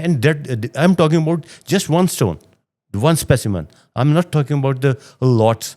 and that I am talking about just one stone, one specimen. I'm not talking about the lots.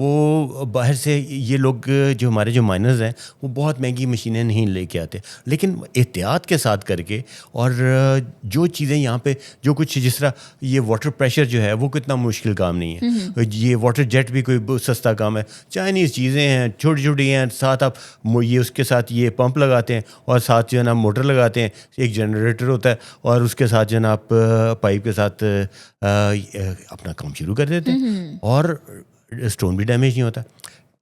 وہ باہر سے یہ لوگ جو ہمارے جو مائنرز ہیں وہ بہت مہنگی مشینیں نہیں لے کے آتے, لیکن احتیاط کے ساتھ کر کے, اور جو چیزیں یہاں پہ جو کچھ جس طرح یہ واٹر پریشر جو ہے وہ کتنا مشکل کام نہیں ہے, یہ واٹر جیٹ بھی کوئی سستا کام ہے, چائنیز چیزیں ہیں چھوٹی چھوٹی ہیں, ساتھ آپ یہ اس کے ساتھ یہ پمپ لگاتے ہیں اور ساتھ جو ہے نا موٹر لگاتے ہیں, ایک جنریٹر ہوتا ہے اور اس کے ساتھ جو ہے نا آپ پائپ کے ساتھ اپنا کام شروع کر دیتے ہیں اور اسٹون بھی ڈیمیج نہیں ہوتا.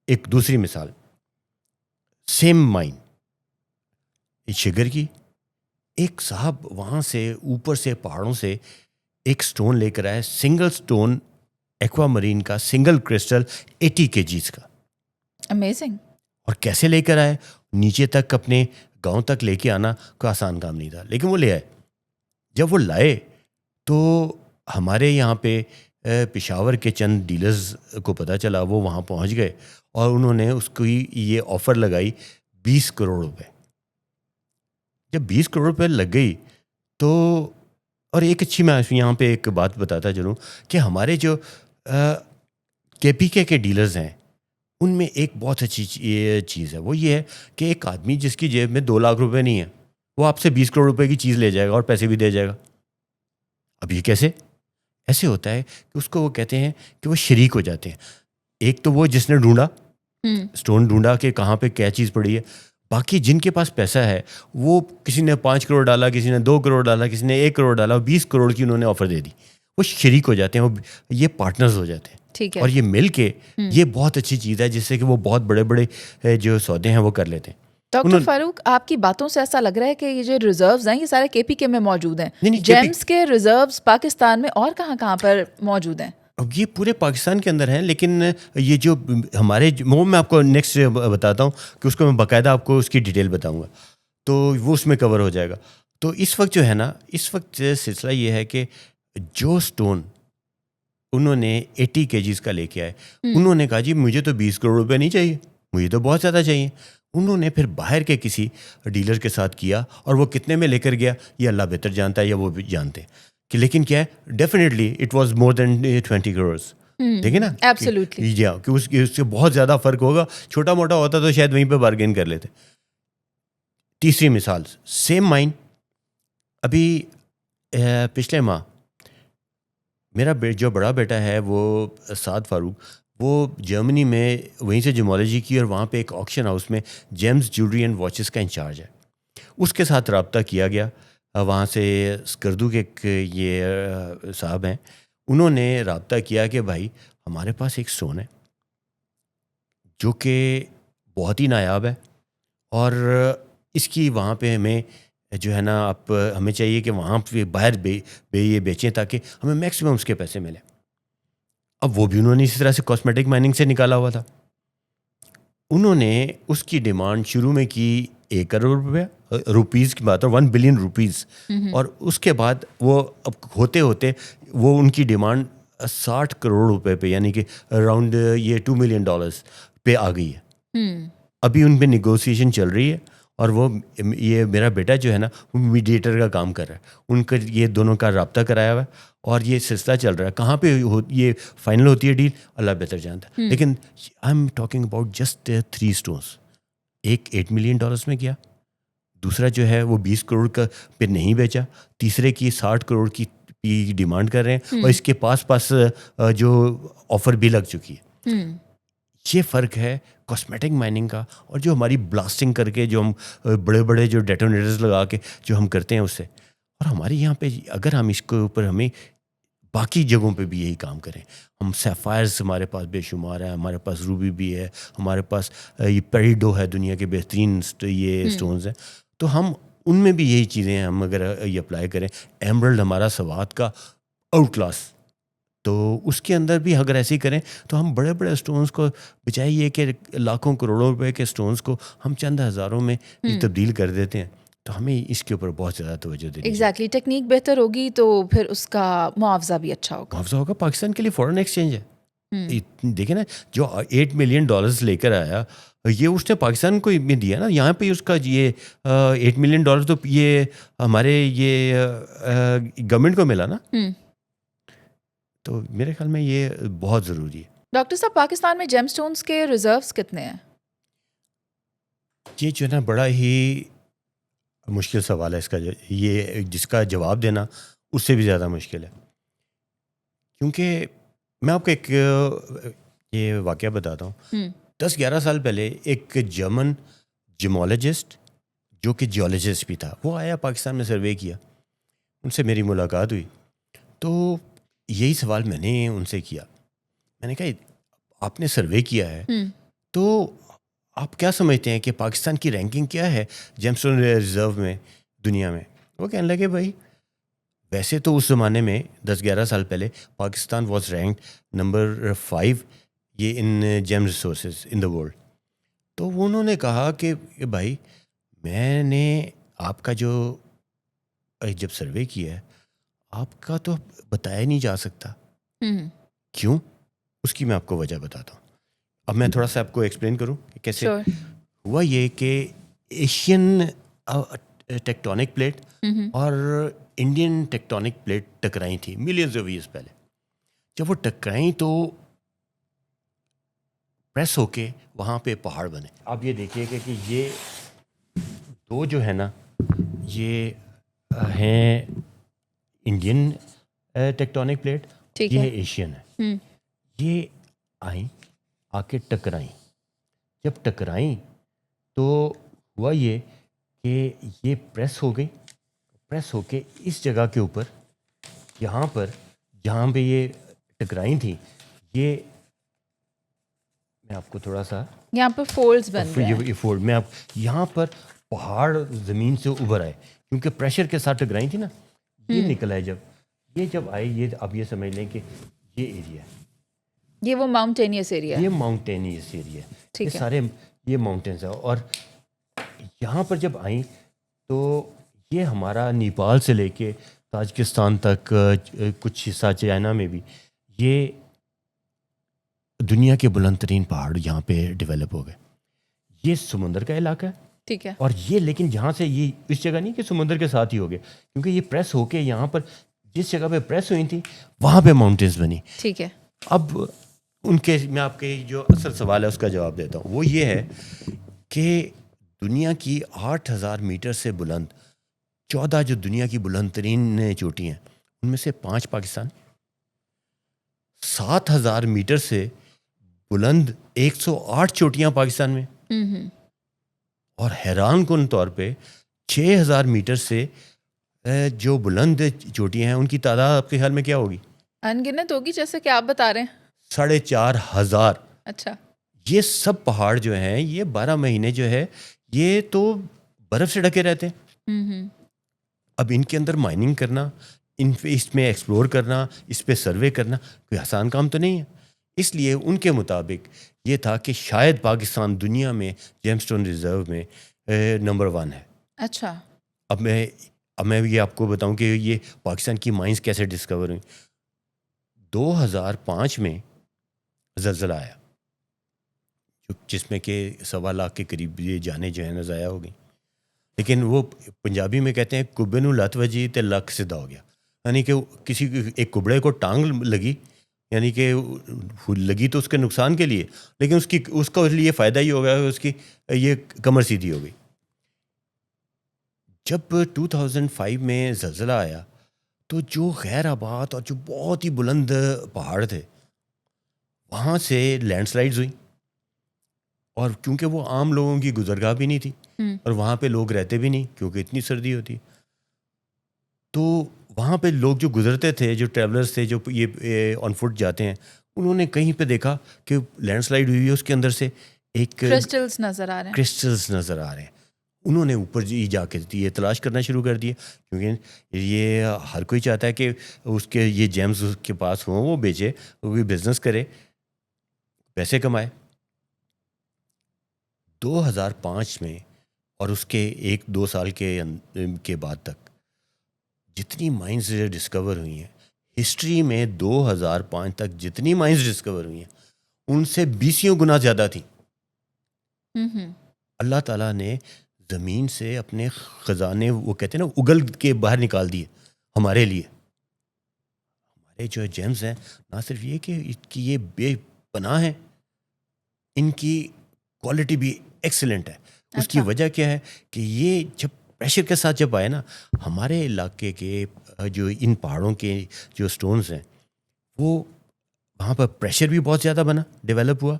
ایک دوسری مثال, سیم مائن شگر کی, ایک صاحب وہاں سے اوپر سے پہاڑوں سے ایک سٹون لے کر آئے, سنگل سٹون ایکوا مرین کا, سنگل کرسٹل 80 kgs کا. امیزنگ. اور کیسے لے کر آئے, نیچے تک اپنے گاؤں تک لے کے آنا کوئی آسان کام نہیں تھا, لیکن وہ لے آئے. جب وہ لائے تو ہمارے یہاں پہ پشاور کے چند ڈیلرز کو پتہ چلا, وہ وہاں پہنچ گئے اور انہوں نے اس کو یہ آفر لگائی 20 کروڑ روپے. جب 20 کروڑ روپے لگ گئی تو, اور ایک اچھی میں یہاں پہ ایک بات بتاتا چلوں کہ ہمارے جو کے ڈیلرز ہیں ان میں ایک بہت اچھی چیز ہے, وہ یہ ہے کہ ایک آدمی جس کی جیب میں 2 لاکھ روپے نہیں ہے وہ آپ سے 20 کروڑ روپے کی چیز لے جائے گا اور پیسے بھی دے جائے گا. اب یہ کیسے؟ ایسے ہوتا ہے کہ اس کو وہ کہتے ہیں کہ وہ شریک ہو جاتے ہیں. ایک تو وہ جس نے ڈھونڈا, سٹون ڈھونڈا کہ کہاں پہ کیا چیز پڑی ہے, باقی جن کے پاس پیسہ ہے وہ کسی نے 5 کروڑ ڈالا, کسی نے 2 کروڑ ڈالا, کسی نے 1 کروڑ ڈالا, 20 کروڑ کی انہوں نے آفر دے دی, وہ شریک ہو جاتے ہیں, وہ یہ پارٹنرز ہو جاتے ہیں. اور یہ مل کے یہ بہت اچھی چیز ہے جس سے کہ وہ بہت بڑے بڑے جو سودے ہیں وہ کر لیتے ہیں. ڈاکٹر فاروق, آپ کی باتوں سے ایسا لگ رہا ہے کہ یہ جو ریزروز ہیں یہ سارے KPK میں موجود ہیں. جیمز کے ریزروز پاکستان میں اور کہاں کہاں پر موجود ہیں؟ اب یہ پورے پاکستان کے اندر ہیں, لیکن یہ جو ہمارے میں آپ کو نیکسٹ بتاتا ہوں کہ اس کو میں باقاعدہ آپ کو اس کی ڈیٹیل بتاؤں گا تو وہ اس میں کور ہو جائے گا. تو اس وقت جو ہے نا, اس وقت سلسلہ یہ ہے کہ جو سٹون انہوں نے 80 kgs کا لے کے آئے, انہوں نے کہا جی مجھے تو 20 کروڑ روپے نہیں چاہیے, مجھے تو بہت زیادہ چاہیے. انہوں نے پھر باہر کے کسی ڈیلر کے ساتھ کیا اور وہ کتنے میں لے کر گیا یہ اللہ بہتر جانتا ہے یا وہ بھی جانتے ہیں کہ, لیکن کیا ہے ڈیفینیٹلی اٹ واز مور دین 20 کروڑس. دیکھیں نا ایبسلیوٹلی جی ہاں, کہ اس سے بہت زیادہ فرق ہوگا. چھوٹا موٹا ہوتا تو شاید وہیں پہ بارگین کر لیتے. تیسری مثال, سیم مائن, ابھی پچھلے ماہ میرا جو بڑا بیٹا ہے وہ سعد فاروق, وہ جرمنی میں وہیں سے جیمالوجی کی اور وہاں پہ ایک آکشن ہاؤس میں جیمز جیولری اینڈ واچز کا انچارج ہے. اس کے ساتھ رابطہ کیا گیا, وہاں سے اسکردو کے ایک یہ صاحب ہیں, انہوں نے رابطہ کیا کہ بھائی ہمارے پاس ایک سٹون ہے جو کہ بہت ہی نایاب ہے اور اس کی وہاں پہ ہمیں جو ہے نا آپ ہمیں چاہیے کہ وہاں پہ باہر یہ بیچیں تاکہ ہمیں میکسیمم اس کے پیسے ملیں. اب وہ بھی انہوں نے اسی طرح سے کاسمیٹک مائننگ سے نکالا ہوا تھا. انہوں نے اس کی ڈیمانڈ شروع میں کی 1 کروڑ روپیز کی بات ہے, 1 بلین روپیز, اور اس کے بعد وہ اب ہوتے ہوتے وہ ان کی ڈیمانڈ 60 کروڑ روپے پہ, یعنی کہ اراؤنڈ یہ $2 ملین پہ آ گئی ہے. ابھی ان پہ نیگوسیشن چل رہی ہے اور وہ یہ میرا بیٹا جو ہے نا وہ میڈیٹر کا کام کر رہا ہے, ان کا یہ دونوں کا رابطہ کرایا ہوا ہے اور یہ سلسلہ چل رہا ہے. کہاں پہ یہ فائنل ہوتی ہے ڈیل اللہ بہتر جانتا ہے, لیکن I am talking about just 3 stones. ایک $8 ملین میں گیا, دوسرا جو ہے وہ 20 کروڑ کا پہ نہیں بیچا, تیسرے کی 60 کروڑ کی ڈیمانڈ کر رہے ہیں اور اس کے پاس جو آفر بھی لگ چکی ہے. یہ فرق ہے کاسمیٹک مائننگ کا اور جو ہماری بلاسٹنگ کر کے جو ہم بڑے بڑے جو ڈیٹونیٹرز لگا کے جو ہم کرتے ہیں اس سے. اور ہمارے یہاں پہ اگر ہم اس کے اوپر ہمیں باقی جگہوں پہ بھی یہی کام کریں, ہم سیفائرز ہمارے پاس بے شمار ہیں, ہمارے پاس روبی بھی ہے, ہمارے پاس یہ پیریڈو ہے, دنیا کے بہترین یہ سٹونز ہیں, تو ہم ان میں بھی یہی چیزیں ہم اگر یہ اپلائی کریں. ایمرلڈ ہمارا سوات کا آؤٹ کلاس, تو اس کے اندر بھی اگر ایسے ہی کریں تو ہم بڑے بڑے سٹونز کو بچائے یہ کہ لاکھوں کروڑوں روپے کے سٹونز کو ہم چند ہزاروں میں تبدیل کر دیتے ہیں. تو ہمیں اس کے اوپر بہت زیادہ توجہ دینی ہے. ایگزیکٹلی, ٹیکنیک بہتر ہوگی تو پھر اس کا معاوضہ بھی اچھا ہوگا. معاوضہ ہوگا. پاکستان کے لیے فورن ایکسچینج ہے. دیکھیں نا جو $8 ملین لے کر آیا یہ اس نے پاکستان کو میں دیا نا, یہاں پہ اس کا یہ $8 ملین تو یہ ہمارے یہ گورنمنٹ کو ملا نا. تو میرے خیال میں یہ بہت ضروری ہے. ڈاکٹر صاحب پاکستان میں جیم سٹونز کے ریزروز کتنے ہیں؟ یہ جو ہے نا بڑا ہی مشکل سوال ہے اس کا، یہ جس کا جواب دینا اس سے بھی زیادہ مشکل ہے، کیونکہ میں آپ کو ایک یہ واقعہ بتاتا ہوں. 10-11 سال پہلے ایک جرمن جیمولوجسٹ جو کہ جیولوجسٹ بھی تھا، وہ آیا پاکستان میں سروے کیا. ان سے میری ملاقات ہوئی تو یہی سوال میں نے ان سے کیا. میں نے کہا آپ نے سروے کیا ہے تو آپ کیا سمجھتے ہیں کہ پاکستان کی رینکنگ کیا ہے جیم سٹون ریزرو میں دنیا میں؟ وہ کہنے لگے بھائی ویسے تو اس زمانے میں 10-11 سال پہلے پاکستان واز رینکڈ نمبر 5 یہ ان جیم ریسورسز ان دا ورلڈ. تو انہوں نے کہا کہ بھائی میں نے آپ کا جو جب سروے کیا ہے آپ کا تو بتایا نہیں جا سکتا. کیوں؟ اس کی میں آپ کو وجہ بتاتا ہوں. اب میں تھوڑا سا آپ کو ایکسپلین کروں کہ کیسے ہوا. یہ کہ ایشین ٹیکٹونک پلیٹ اور انڈین ٹیکٹونک پلیٹ ٹکرائی تھیں ملینز آف ایئرس پہلے. جب وہ ٹکرائیں تو پریس ہو کے وہاں پہ پہاڑ بنے. آپ یہ دیکھیے کہ یہ دو جو ہے نا یہ ہیں انڈین ٹیکٹونک پلیٹ، یہ ایشین ہے. یہ آئیں آ کے ٹکرائیں. جب ٹکرائیں تو ہوا یہ کہ یہ پریس ہو گئی، پریس ہو کے اس جگہ کے اوپر یہاں پر جہاں پہ یہ ٹکرائیں تھیں یہ میں آپ کو تھوڑا سا یہاں پر فولڈز بن گئے ہیں. یہ فولڈ میں آپ یہاں پر پہاڑ زمین سے ابھر آئے کیونکہ پریشر کے ساتھ ٹکرائیں تھی نا. یہ نکل آئے جب آئے یہ اب یہ سمجھ لیں کہ یہ ایریا ہے، یہ وہ ماؤنٹینیس ایریا ہے. یہ ماؤنٹینیس ایریا ہے، یہ سارے یہ ماؤنٹینس ہیں. اور یہاں پر جب آئیں تو یہ ہمارا نیپال سے لے کے تاجکستان تک کچھ حصہ چائنا میں بھی یہ دنیا کے بلند ترین پہاڑ یہاں پہ ڈیولپ ہو گئے. یہ سمندر کا علاقہ ہے، ٹھیک ہے. اور یہ لیکن جہاں سے یہ اس جگہ نہیں کہ سمندر کے ساتھ ہی ہو گئے، کیونکہ یہ پریس ہو کے یہاں پر جس جگہ پہ پریس ہوئی تھی وہاں پہ ماؤنٹینس بنی. ٹھیک ہے. اب ان کے میں آپ کے جو اصل سوال ہے اس کا جواب دیتا ہوں. وہ یہ ہے کہ دنیا کی 8,000 میٹر سے بلند 14 جو دنیا کی بلند ترین چوٹی ہیں ان میں سے 5 پاکستان، 7,000 میٹر سے بلند 108 چوٹیاں پاکستان میں، اور حیران کن طور پہ 6,000 میٹر سے جو بلند چوٹیاں ہیں ان کی تعداد آپ کے خیال میں کیا ہوگی؟ انگنت ہوگی جیسے کہ آپ بتا رہے ہیں. 4,500. اچھا. یہ سب پہاڑ جو ہیں یہ 12 مہینے جو ہے یہ تو برف سے ڈھکے رہتے ہیں. اب ان کے اندر مائننگ کرنا، اس میں ایکسپلور کرنا، اس پہ سروے کرنا کوئی آسان کام تو نہیں ہے. اس لیے ان کے مطابق یہ تھا کہ شاید پاکستان دنیا میں جیم سٹون ریزرو میں نمبر 1 ہے. اچھا. اب میں یہ آپ کو بتاؤں کہ یہ پاکستان کی مائنز کیسے ڈسکور ہوئی. 2005 میں زلزلہ آیا جس میں کہ 1.25 لاکھ کے قریب یہ جانیں جو ہیں نا ضائع ہو گئی. لیکن وہ پنجابی میں کہتے ہیں کبے نو لت وجی تے لک سیدھا ہو گیا، یعنی کہ کسی ایک کبڑے کو ٹانگ لگی، یعنی کہ لگی تو اس کے نقصان کے لیے، لیکن اس کا لیے فائدہ ہی ہوگا، اس کی یہ کمر سیدھی ہو گئی. جب 2005 میں زلزلہ آیا تو جو غیر آباد اور جو بہت ہی بلند پہاڑ تھے وہاں سے لینڈ سلائڈز ہوئی، اور کیونکہ وہ عام لوگوں کی گزرگاہ بھی نہیں تھی اور وہاں پہ لوگ رہتے بھی نہیں کیونکہ اتنی سردی ہوتی، تو وہاں پہ لوگ جو گزرتے تھے، جو ٹریولرز تھے، جو یہ آن فٹ جاتے ہیں، انہوں نے کہیں پہ دیکھا کہ لینڈ سلائڈ ہوئی ہے، اس کے اندر سے ایک کرسٹلز نظر آ رہے ہیں. انہوں نے اوپر جا کے یہ تلاش کرنا شروع کر دیا، کیونکہ یہ ہر کوئی چاہتا ہے کہ اس کے یہ جیمز اس کے پاس ہوں، وہ بیچے، وہ بھی بزنس کرے، پیسے کمائے. 2005 میں اور اس کے 1-2 سال کے بعد تک جتنی مائنز ڈسکور ہوئی ہیں ہسٹری میں، 2005 تک جتنی مائنز ڈسکور ہوئی ہیں ان سے 20 گنا زیادہ تھیں. اللہ تعالیٰ نے زمین سے اپنے خزانے، وہ کہتے ہیں نا، اگل کے باہر نکال دیے ہمارے لیے. ہمارے جو جیمز ہیں نہ صرف یہ کہ یہ پناہ ہیں, ان کی کوالٹی بھی ایکسلنٹ ہے. اس کی وجہ کیا ہے کہ یہ جب پریشر کے ساتھ جب آئے نا, ہمارے علاقے کے جو ان پہاڑوں کے جو سٹونز ہیں وہ وہاں پر پریشر بھی بہت زیادہ بنا, ڈیولپ ہوا,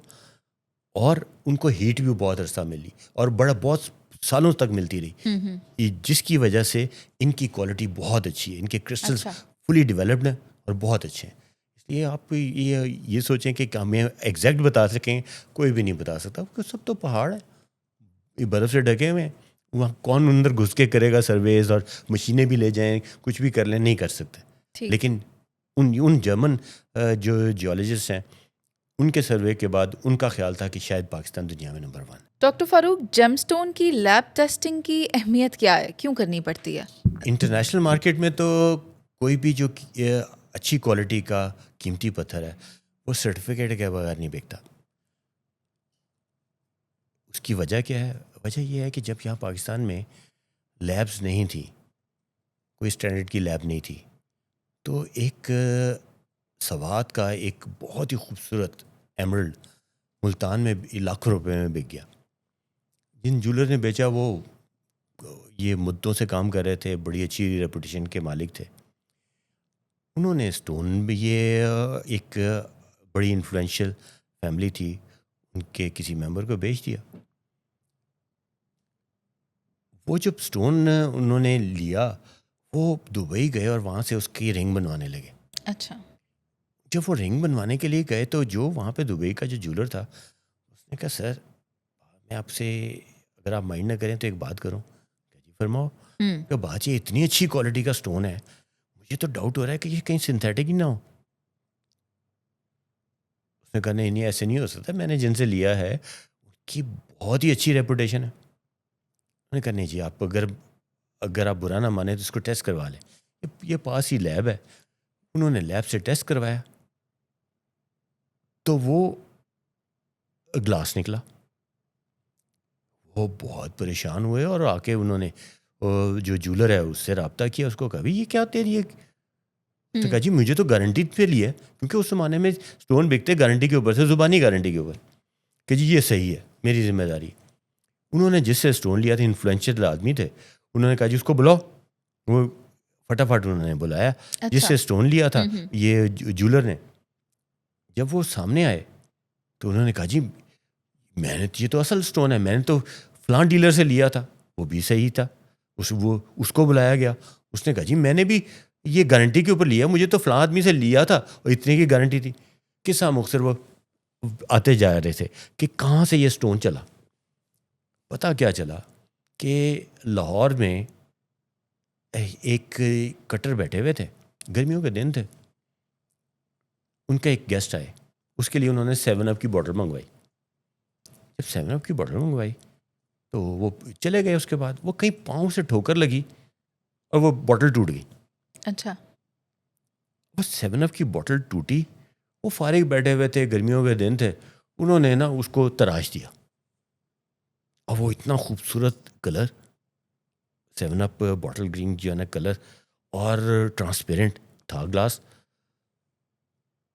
اور ان کو ہیٹ بھی بہت عرصہ ملی اور بہت سالوں تک ملتی رہی, جس کی وجہ سے ان کی کوالٹی بہت اچھی ہے. ان کے کرسٹلز فلی ڈیولپڈ ہیں اور بہت اچھے ہیں. اس لیے آپ یہ سوچیں کہ ہمیں ایگزیکٹ بتا سکیں, کوئی بھی نہیں بتا سکتا, سب تو پہاڑ ہے, یہ برف سے ڈھکے ہوئے ہیں. وہاں کون اندر گھس کے کرے گا سرویز, اور مشینیں بھی لے جائیں کچھ بھی کر لیں, نہیں کر سکتے. لیکن ان جرمن جو جیولوجسٹ ہیں ان کے سروے کے بعد ان کا خیال تھا کہ شاید پاکستان دنیا میں نمبر 1. ڈاکٹر فاروق, جیم اسٹون کی لیب ٹیسٹنگ کی اہمیت کیا ہے, کیوں کرنی پڑتی ہے؟ انٹرنیشنل مارکیٹ میں تو کوئی بھی جو اچھی کوالٹی کا قیمتی پتھر ہے وہ سرٹیفکیٹ کے بغیر نہیں بکتا. اس کی وجہ کیا ہے؟ وجہ یہ ہے کہ جب یہاں پاکستان میں لیبز نہیں تھی, کوئی اسٹینڈرڈ کی لیب نہیں تھی, تو ایک سوات کا ایک بہت ہی خوبصورت ایمرلڈ ملتان میں لاکھوں روپے میں بک گیا. جن جولر نے بیچا وہ یہ مدتوں سے کام کر رہے تھے, بڑی اچھی ریپوٹیشن کے مالک تھے. انہوں نے اسٹون بھی, یہ ایک بڑی انفلوئنشیل فیملی تھی, ان کے کسی ممبر کو بیچ دیا. وہ جب اسٹون انہوں نے لیا وہ دبئی گئے اور وہاں سے اس کی رنگ بنوانے لگے. اچھا. جب وہ رنگ بنوانے کے لیے گئے تو جو وہاں پہ دبئی کا جو جولر تھا اس نے کہا سر میں آپ سے, اگر آپ مائنڈ نہ کریں تو ایک بات کروں. جی فرماؤ. کہ بات یہ اتنی اچھی کوالٹی کا اسٹون ہے, مجھے تو ڈاؤٹ ہو رہا ہے کہ یہ کہیں سنتھیٹک ہی نہ ہو. اس نے کہا نہیں ایسے نہیں ہو سکتا, میں نے جن سے لیا ہے ان کی بہت ہی اچھی ریپوٹیشن ہے. انہوں نے کہا نہیں جی, آپ اگر آپ برا نہ مانیں تو اس کو ٹیسٹ کروا لیں, یہ پاس ہی لیب ہے. انہوں نے لیب سے ٹیسٹ کروایا تو وہ گلاس نکلا. وہ بہت پریشان ہوئے اور آ کے انہوں نے جو جولر ہے اس سے رابطہ کیا, اس کو کہا یہ کیا تیری ہے؟ اس نے کہا جی مجھے تو گارنٹی پہ لی ہے, کیونکہ اس زمانے میں اسٹون بکتے گارنٹی کے اوپر سے, زبانی گارنٹی کے اوپر, کہ جی یہ صحیح ہے, میری ذمہ داری. انہوں نے جس سے اسٹون لیا تھا, انفلوئنشیل آدمی تھے, انہوں نے کہا جی اس کو بلاؤ. وہ فٹافٹ انہوں نے بلایا جس سے اسٹون لیا تھا یہ جولر نے. جب وہ سامنے آئے تو انہوں نے کہا جی میں نے, یہ تو اصل اسٹون ہے, میں نے تو فلاں ڈیلر سے لیا تھا, وہ بھی صحیح تھا. اس کو بلایا گیا, اس نے کہا جی میں نے بھی یہ گارنٹی کے اوپر لیا, مجھے تو فلاں آدمی سے لیا تھا اور اتنے کی گارنٹی تھی. قصہ مختصر وہ آتے جا رہے تھے کہ کہاں سے یہ اسٹون چلا. پتہ کیا چلا کہ لاہور میں ایک کٹر بیٹھے ہوئے تھے, گرمیوں کے دن تھے, ان کا ایک گیسٹ آئے, اس کے لیے انہوں نے 7 اپ کی بوٹل منگوائی. جب 7 اپ کی بوٹل منگوائی تو وہ چلے گئے. اس کے بعد وہ کہیں پاؤں سے ٹھوکر لگی اور وہ بوٹل ٹوٹ گئی. اچھا. وہ 7 اپ کی بوٹل ٹوٹی, وہ فارغ بیٹھے ہوئے تھے, گرمیوں کے دن تھے, انہوں نے نا اس کو تراش دیا, اور وہ اتنا خوبصورت کلر 7 اپ بوٹل گرین جو ہے نا کلر, اور ٹرانسپیرنٹ تھا گلاس.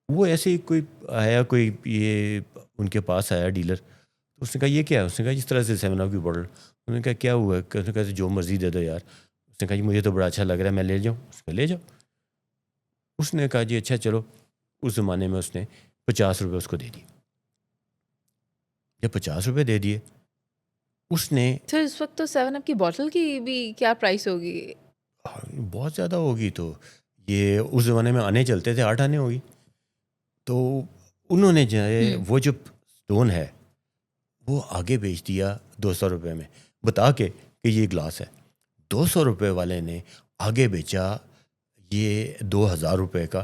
وہ ایسے ہی کوئی آیا, کوئی یہ ان کے پاس آیا ڈیلر, تو اس نے کہا یہ کیا ہے؟ اس نے کہا جس طرح سے 7 اپ کی بوٹل. انہوں نے کہا کیا ہوا ہے؟ اس نے کہا جو مرضی دے دو یار. اس نے کہا جی مجھے تو بڑا اچھا لگ رہا ہے, میں لے جاؤں. اس نے لے جاؤ. اس نے کہا جی اچھا چلو. اس زمانے میں اس نے 50 روپے اس کو دے دیے. جب 50 روپے دے دیے اس نے, سر اس وقت تو 7 اپ کی بوٹل کی بھی کیا پرائس ہوگی؟ بہت زیادہ ہوگی. تو یہ اس زمانے میں آنے چلتے تھے, 8 آنے ہوگی. تو انہوں نے جو ہے وہ جو اسٹون ہے وہ آگے بیچ دیا 200 روپے میں, بتا کے کہ یہ گلاس ہے. 200 روپے والے نے آگے بیچا یہ 2000 روپے کا,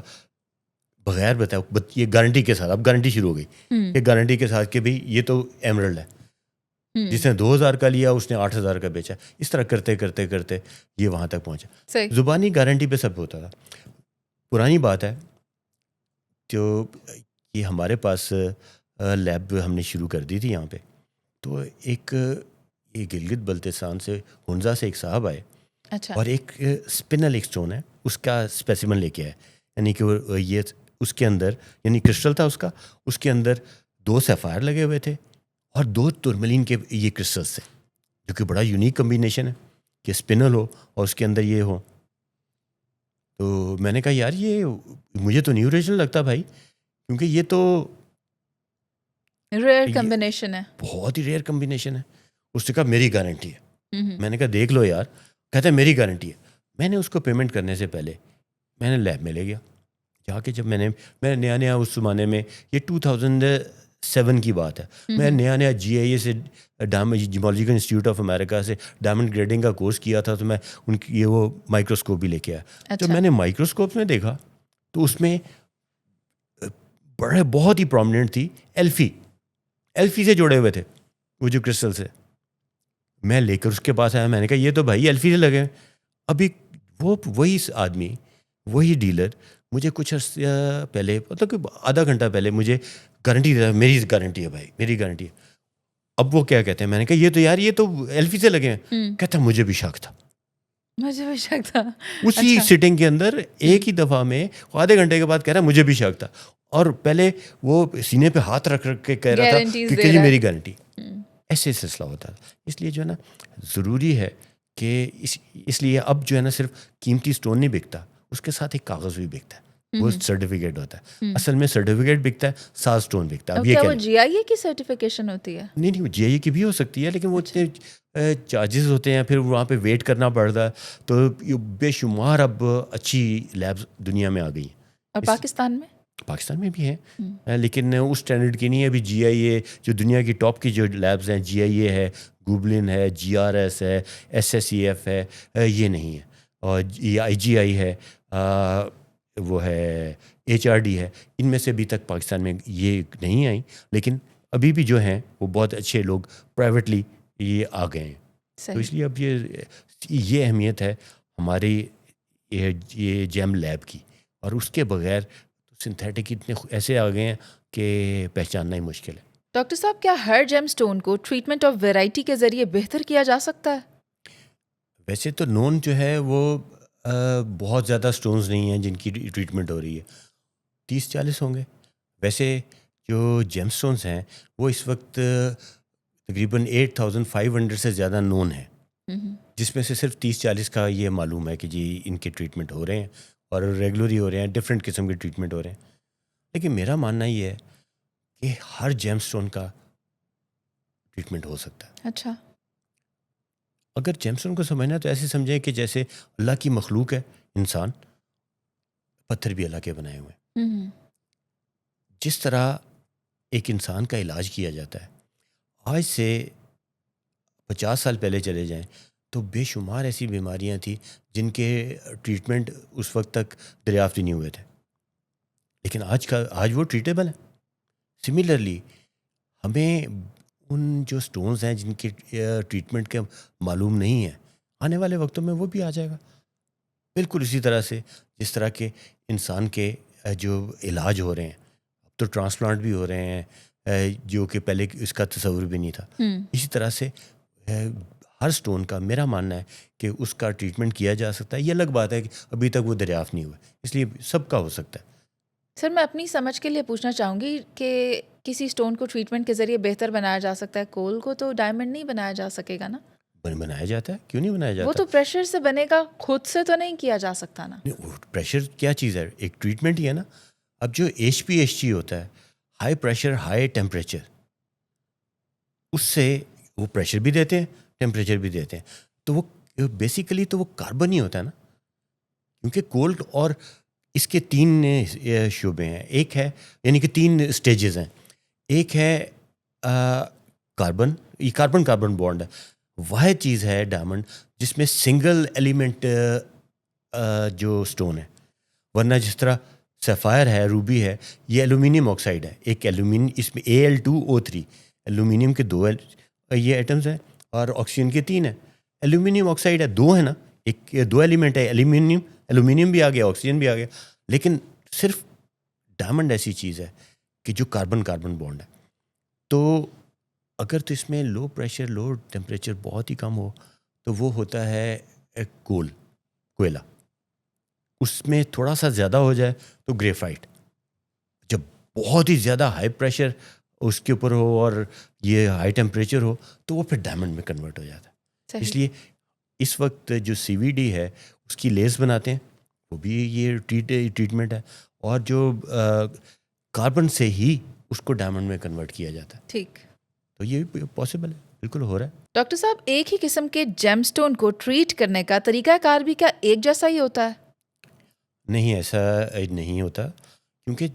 بغیر بتایا, یہ گارنٹی کے ساتھ. اب گارنٹی شروع ہو گئی کہ گارنٹی کے ساتھ کہ بھئی یہ تو ایمرلڈ ہے. جس نے 2000 کا لیا اس نے 8000 کا بیچا. اس طرح کرتے کرتے کرتے یہ وہاں تک پہنچا. زبانی گارنٹی پہ سب ہوتا تھا. پرانی بات ہے, جو یہ ہمارے پاس لیب ہم نے شروع کر دی تھی یہاں پہ, تو ایک یہ گلگت بلتستان سے ہنزا سے ایک صاحب آئے. اچھا. اور ایک اسپنل ایک اسٹون ہے, اس کا اسپیسیمن لے کے آئے, یعنی کہ وہ یہ اس کے اندر یعنی کرسٹل تھا اس کے اندر 2 سیفائر لگے ہوئے تھے اور 2 تورملین کے یہ کرسٹلس تھے, جو کہ بڑا یونیک کمبینیشن ہے کہ اسپنل ہو اور اس کے اندر یہ ہو. تو میں نے کہا یار یہ مجھے تو نیو اوریجنل لگتا بھائی, کیونکہ یہ تو ریئر کمبینیشن ہے, بہت ہی ریئر کمبینیشن ہے. اس نے کہا میری گارنٹی ہے. میں نے کہا دیکھ لو یار. کہتا ہے میری گارنٹی ہے. میں نے اس کو پیمنٹ کرنے سے پہلے میں نے لیب میں لے گیا جا کے. جب میں نے نیا اس زمانے میں, یہ 2007 کی بات ہے, میں نیا GIA سے جیولوجیکل انسٹیٹیوٹ آف امریکہ سے ڈائمنڈ گریڈنگ کا کورس کیا تھا, تو میں ان کی یہ وہ مائکروسکوپ بھی لے کے آیا. تو میں نے مائکروسکوپ میں دیکھا تو اس میں بہت ہی پرومیننٹ تھی ایلفی سے جوڑے ہوئے تھے وہ جو کرسٹل سے. میں لے کر اس کے پاس آیا, میں نے کہا یہ تو بھائی ایلفی سے لگے ہیں. ابھی وہی آدمی, وہی ڈیلر مجھے کچھ عرصہ پہلے, مطلب کہ آدھا گھنٹہ پہلے مجھے گارنٹی دے رہا ہے, میری گارنٹی ہے بھائی, میری گارنٹی ہے. اب وہ کیا کہتے ہیں, میں نے کہا یہ تو یار یہ تو ایلفی سے لگے ہیں. کہتا مجھے بھی شک تھا, اسی سٹنگ کے اندر ایک ہی دفعہ میں آدھے گھنٹے کے بعد کہہ رہا مجھے بھی شک تھا. اور پہلے وہ سینے پہ ہاتھ رکھ کے کہہ رہا تھا کہ یہ میری گارنٹی. ایسے سلسلہ ہوتا ہے. اس لیے جو ہے نا ضروری ہے کہ اس لیے اب جو ہے نا صرف قیمتی اسٹون نہیں بکتا, اس کے ساتھ ایک کاغذ بھی بکتا ہے, وہ سرٹیفکیٹ ہوتا ہے. اصل میں سرٹیفکیٹ بکتا ہے, 7 اسٹون بکتا ہے. اب یہ کیا وہ GIA کی سرٹیفکیشن ہوتی ہے؟ نہیں, وہ GIA کی بھی ہو سکتی ہے, لیکن وہ اتنے چارجز ہوتے ہیں, پھر وہاں پہ ویٹ کرنا پڑتا ہے. تو بے شمار اب اچھی لیبز دنیا میں آ گئی ہیں. اور پاکستان میں بھی ہیں, لیکن اس اسٹینڈرڈ کی نہیں ہے. ابھی GIA جو دنیا کی ٹاپ کی جو لیبز ہیں, GIA ہے, گوبلن ہے, GRS ہے, SSEF ہے, یہ نہیں ہے. اور IGI ہے, وہ ہے HRD ہے. ان میں سے ابھی تک پاکستان میں یہ نہیں آئی, لیکن ابھی بھی جو ہیں وہ بہت اچھے لوگ پرائیویٹلی یہ آ گئے ہیں. تو اس لیے اب یہ اہمیت ہے ہماری یہ جیم لیب کی. اور اس کے بغیر سنتھیٹک اتنے ایسے آ گئے ہیں کہ پہچاننا ہی مشکل ہے. ڈاکٹر صاحب, کیا ہر جیم سٹون کو ٹریٹمنٹ آف ویرائٹی کے ذریعے بہتر کیا جا سکتا ہے؟ ویسے تو نون جو ہے وہ بہت زیادہ سٹونز نہیں ہیں جن کی ٹریٹمنٹ ہو رہی ہے, 30-40 ہوں گے. ویسے جو جیم سٹونز ہیں وہ اس وقت تقریباً 8500 سے زیادہ نون ہیں, جس میں سے صرف 30-40 کا یہ معلوم ہے کہ جی ان کے ٹریٹمنٹ ہو رہے ہیں اور ریگولر ہی ہو رہے ہیں, ڈفرینٹ قسم کے ٹریٹمنٹ ہو رہے ہیں. لیکن میرا ماننا یہ ہے کہ ہر جیم سٹون کا ٹریٹمنٹ ہو سکتا ہے. اچھا, اگر جیم سٹون کو سمجھنا تو ایسے سمجھیں کہ جیسے اللہ کی مخلوق ہے انسان, پتھر بھی اللہ کے بنائے ہوئے ہیں. جس طرح ایک انسان کا علاج کیا جاتا ہے, آج سے 50 سال پہلے چلے جائیں تو بے شمار ایسی بیماریاں تھیں جن کے ٹریٹمنٹ اس وقت تک دریافت ہی نہیں ہوئے تھے, لیکن آج وہ ٹریٹیبل ہیں. سملرلی ہمیں ان جو سٹونز ہیں جن کے ٹریٹمنٹ کے معلوم نہیں ہیں, آنے والے وقتوں میں وہ بھی آ جائے گا. بالکل اسی طرح سے جس طرح کے انسان کے جو علاج ہو رہے ہیں, اب تو ٹرانسپلانٹ بھی ہو رہے ہیں جو کہ پہلے اس کا تصور بھی نہیں تھا. اسی طرح سے ہر سٹون کا میرا ماننا ہے کہ اس کا ٹریٹمنٹ کیا جا سکتا ہے. یہ الگ بات ہے کہ ابھی تک وہ دریافت نہیں ہوا, اس لیے سب کا ہو سکتا ہے. سر, میں اپنی سمجھ کے لیے پوچھنا چاہوں گی کہ کسی سٹون کو ٹریٹمنٹ کے ذریعے بہتر بنایا جا سکتا ہے, کول کو تو ڈائمنڈ نہیں بنایا جا سکے گا نا؟ بنایا جاتا ہے, کیوں نہیں بنایا جاتا؟ وہ تو پریشر سے بنے گا, خود سے تو نہیں کیا جا سکتا نا. پریشر کیا چیز ہے, ایک ٹریٹمنٹ ہی ہے نا. اب جو HPHT ہوتا ہے, ہائی پریشر ہائی ٹیمپریچر, اس سے وہ پریشر بھی دیتے ہیں ٹیمپریچر بھی دیتے ہیں. تو وہ بیسیکلی تو وہ کاربن ہی ہوتا ہے نا, کیونکہ کولڈ اور اس کے 3 شعبے ہیں. ایک ہے یعنی کہ 3 سٹیجز ہیں. ایک ہے کاربن, یہ کاربن بانڈ ہے. واحد چیز ہے ڈائمنڈ جس میں سنگل ایلیمنٹ جو سٹون ہے, ورنہ جس طرح سیفائر ہے, روبی ہے, یہ ایلومینیم آکسائڈ ہے. ایک اس میں Al2O3 ایلومینیم کے 2 یہ ایٹمز ہیں اور آکسیجن کے 3 ہیں. ایلومینیم آکسائڈ ہے, 2 ہے نا, ایک 2 ایلیمنٹ ہے, ایلومینیم بھی آ گیا, آکسیجن بھی آ گیا. لیکن صرف ڈائمنڈ ایسی چیز ہے کہ جو کاربن بانڈ ہے. تو اگر تو اس میں لو پریشر لو ٹیمپریچر بہت ہی کم ہو تو وہ ہوتا ہے کوئلہ. اس میں تھوڑا سا زیادہ ہو جائے تو گریفائٹ. بہت ہی زیادہ ہائی پریشر اس کے اوپر ہو اور یہ ہائی ٹیمپریچر ہو تو وہ پھر ڈائمنڈ میں کنورٹ ہو جاتا ہے. اس لیے اس وقت جو سی وی ڈی ہے اس کی لیس بناتے ہیں, وہ بھی یہ ٹریٹمنٹ ہے, اور جو کاربن سے ہی اس کو ڈائمنڈ میں کنورٹ کیا جاتا ہے. ٹھیک, تو یہ پاسبل ہے, بالکل ہو رہا ہے. ڈاکٹر صاحب ایک ہی قسم کے جیم سٹون کو ٹریٹ کرنے کا طریقہ کار بھی کیا ایک جیسا ہی ہوتا ہے؟ نہیں, ایسا نہیں ہوتا, کیونکہ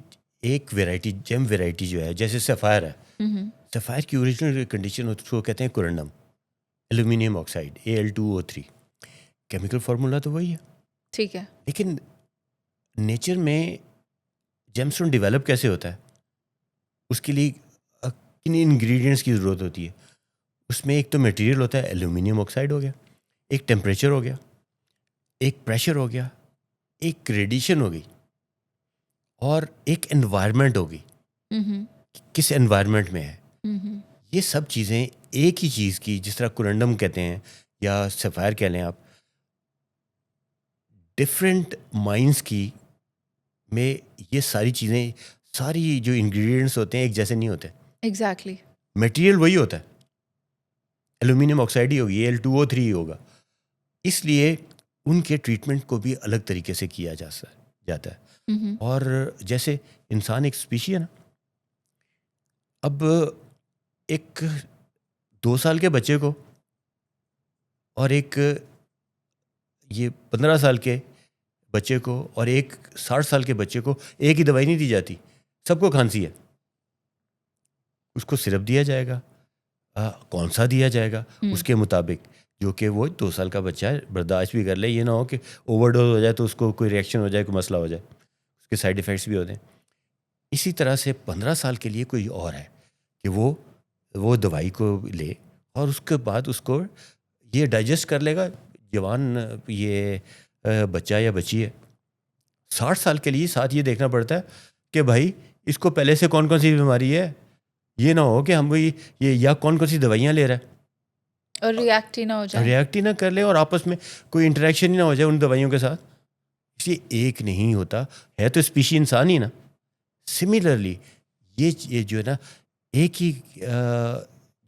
ایک ویرائٹی جیم ویرائٹی جو ہے جیسے سیفائر ہے, سیفائر کی اوریجنل کنڈیشن اس کو کہتے ہیں corundum aluminium oxide Al2O3. Chemical formula تو وہی ہے, ٹھیک ہے, لیکن نیچر میں جیم سٹون ڈیولپ کیسے ہوتا ہے, اس کے لیے کن انگریڈینٹس کی ضرورت ہوتی ہے. اس میں ایک تو میٹیریل ہوتا ہے ایلومینیم آکسائڈ ہو گیا, ایک ٹیمپریچر ہو گیا, ایک پریشر ہو گیا, ایک ریڈیشن ہو گئی, اور ایک انوائرمنٹ ہو گئی, کس انوائرمنٹ میں ہے. یہ سب چیزیں ایک ہی چیز کی, جس طرح کورنڈم کہتے ہیں یا سیفائر کہہ لیں آپ, ڈفرینٹ مائنس کی میں یہ ساری چیزیں, ساری جو انگریڈینٹس ہوتے ہیں ایک جیسے نہیں ہوتے. ایگزیکٹلی, میٹیریل وہی ہوتا ہے, ایلومینیم آکسائڈ ہی ہوگی, Al2O3 ہی ہوگا. اس لیے ان کے ٹریٹمنٹ کو بھی الگ طریقے سے کیا جاتا ہے. اور جیسے انسان ایک اسپیشی ہے نا, اب ایک 2 سال کے بچے کو اور ایک یہ 15 سال کے بچے کو اور ایک 60 سال کے بچے کو ایک ہی دوائی نہیں دی جاتی. سب کو کھانسی ہے, اس کو سرپ دیا جائے گا, کون سا دیا جائے گا اس کے مطابق, جو کہ وہ 2 سال کا بچہ ہے برداشت بھی کر لے. یہ نہ ہو کہ اوور ڈوز ہو جائے تو اس کو کوئی ریئیکشن ہو جائے, کوئی مسئلہ ہو جائے, اس کے سائڈ ایفیکٹس بھی ہوتے ہیں. اسی طرح سے 15 سال کے لیے کوئی اور ہے کہ وہ دوائی کو لے اور اس کے بعد اس کو یہ ڈائجسٹ کر لے گا. جوان یہ بچہ یا بچی ہے, 60 سال کے لیے ساتھ یہ دیکھنا پڑتا ہے کہ بھائی اس کو پہلے سے کون کون سی بیماری ہے. یہ نہ ہو کہ ہم یہ یا کون کون سی دوائیاں لے رہا ہے اور ریئیکٹ ہی نہ ہو جائے, ریئیکٹ ہی نہ کر لے, اور آپس میں کوئی انٹریکشن ہی نہ ہو جائے ان دوائیوں کے ساتھ. اس لیے ایک نہیں ہوتا ہے, تو اسپیشی انسان ہی نا. سملرلی یہ جو ہے نا, ایک ہی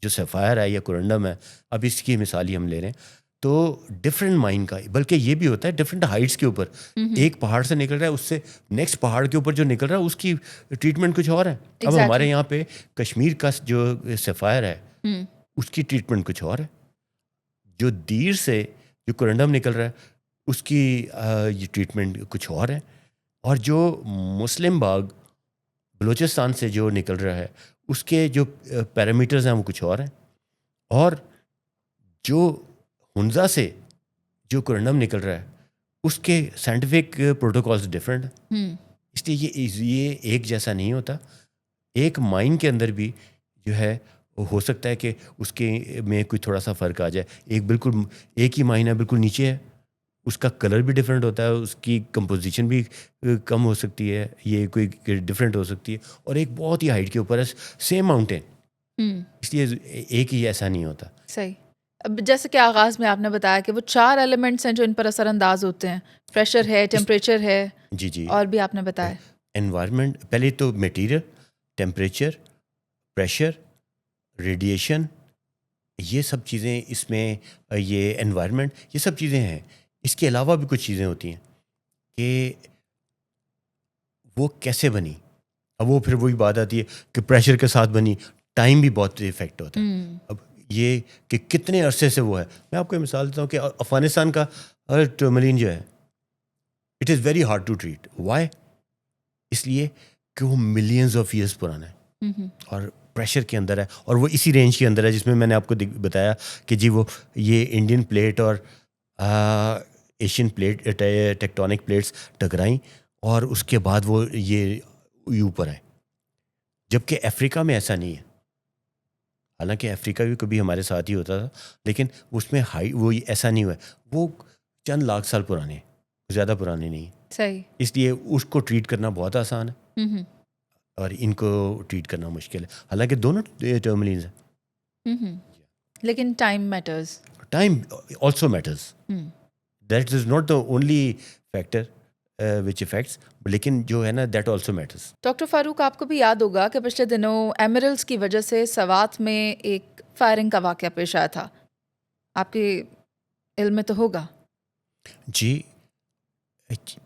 جو سیفائر ہے یا کورنڈم ہے, اب اس کی مثال ہی ہم لے رہے ہیں, تو ڈفرینٹ مائن کا, بلکہ یہ بھی ہوتا ہے ڈفرینٹ ہائٹس کے اوپر. ایک پہاڑ سے نکل رہا ہے, اس سے نیکسٹ پہاڑ کے اوپر جو نکل رہا ہے اس کی ٹریٹمنٹ کچھ اور ہے. اب ہمارے یہاں پہ کشمیر کا جو سیفائر ہے اس کی ٹریٹمنٹ کچھ اور ہے. جو دیر سے جو کورنڈم نکل رہا ہے اس کی یہ ٹریٹمنٹ کچھ اور ہے. اور جو مسلم باغ بلوچستان سے جو نکل رہا ہے اس کے جو پیرامیٹرز ہیں وہ کچھ اور ہیں. اور جو ہنزا سے جو کورنڈم نکل رہا ہے اس کے سائنٹیفک پروٹوکالز ڈفرینٹ ہیں. اس لیے یہ ایک جیسا نہیں ہوتا. ایک مائن کے اندر بھی جو ہے ہو سکتا ہے کہ اس کے میں کوئی تھوڑا سا فرق آ جائے. ایک ہی مائن ہے بالکل نیچے ہے, اس کا کلر بھی ڈفرینٹ ہوتا ہے, اس کی کمپوزیشن بھی کم ہو سکتی ہے, یہ کوئی ڈفرینٹ ہو سکتی ہے, اور ایک بہت ہی ہائٹ کے اوپر ہے سیم ماؤنٹین. اس لیے ایک ہی ایسا نہیں ہوتا. صحیح. اب جیسے کہ آغاز میں آپ نے بتایا کہ وہ 4 ایلیمنٹس ہیں جو ان پر اثر انداز ہوتے ہیں, پریشر ہے, ٹیمپریچر ہے, جی اور بھی آپ نے بتایا انوائرمنٹ. پہلے تو میٹیریل, ٹیمپریچر, پریشر, ریڈیشن, یہ سب چیزیں اس میں, یہ انوائرمنٹ, یہ سب چیزیں ہیں. اس کے علاوہ بھی کچھ چیزیں ہوتی ہیں کہ وہ کیسے بنی. اب وہ پھر وہی بات آتی ہے کہ پریشر کے ساتھ بنی, ٹائم بھی بہت افیکٹ ہوتا ہے. اب یہ کہ کتنے عرصے سے وہ ہے. میں آپ کو مثال دیتا ہوں کہ افغانستان کا ٹرملین جو ہے, it is very hard to treat. Why? اس لیے کہ وہ ملینز آف ایئرس پرانا ہے اور پریشر کے اندر ہے, اور وہ اسی رینج کے اندر ہے جس میں نے آپ کو بتایا کہ جی وہ یہ انڈین پلیٹ اور ایشین پلیٹ ٹیکٹونک پلیٹس ٹکرائیں, اور اس کے بعد وہ یہ اوپر آئے. جبکہ افریقہ میں ایسا نہیں ہے. حالانکہ افریقہ بھی کبھی ہمارے ساتھ ہی ہوتا تھا, لیکن اس میں وہ ایسا نہیں ہوا ہے. وہ چند لاکھ سال پرانے ہیں, زیادہ پرانے نہیں. صحیح. اس لیے اس کو ٹریٹ کرنا بہت آسان ہے اور ان کو ٹریٹ کرنا مشکل ہے. حالانکہ دونوں ٹرملینز ہیں, لیکن time matters. Time also matters. That is not the only factor. which affects, لیکن جو ہے نا that also matters. Doctor Farooq, آپ کو بھی یاد ہوگا کہ پچھلے دنوں ایمرلز کی وجہ سے سوات میں ایک فائرنگ کا واقعہ پیش آیا تھا، آپ کے علم میں تو ہوگا. جی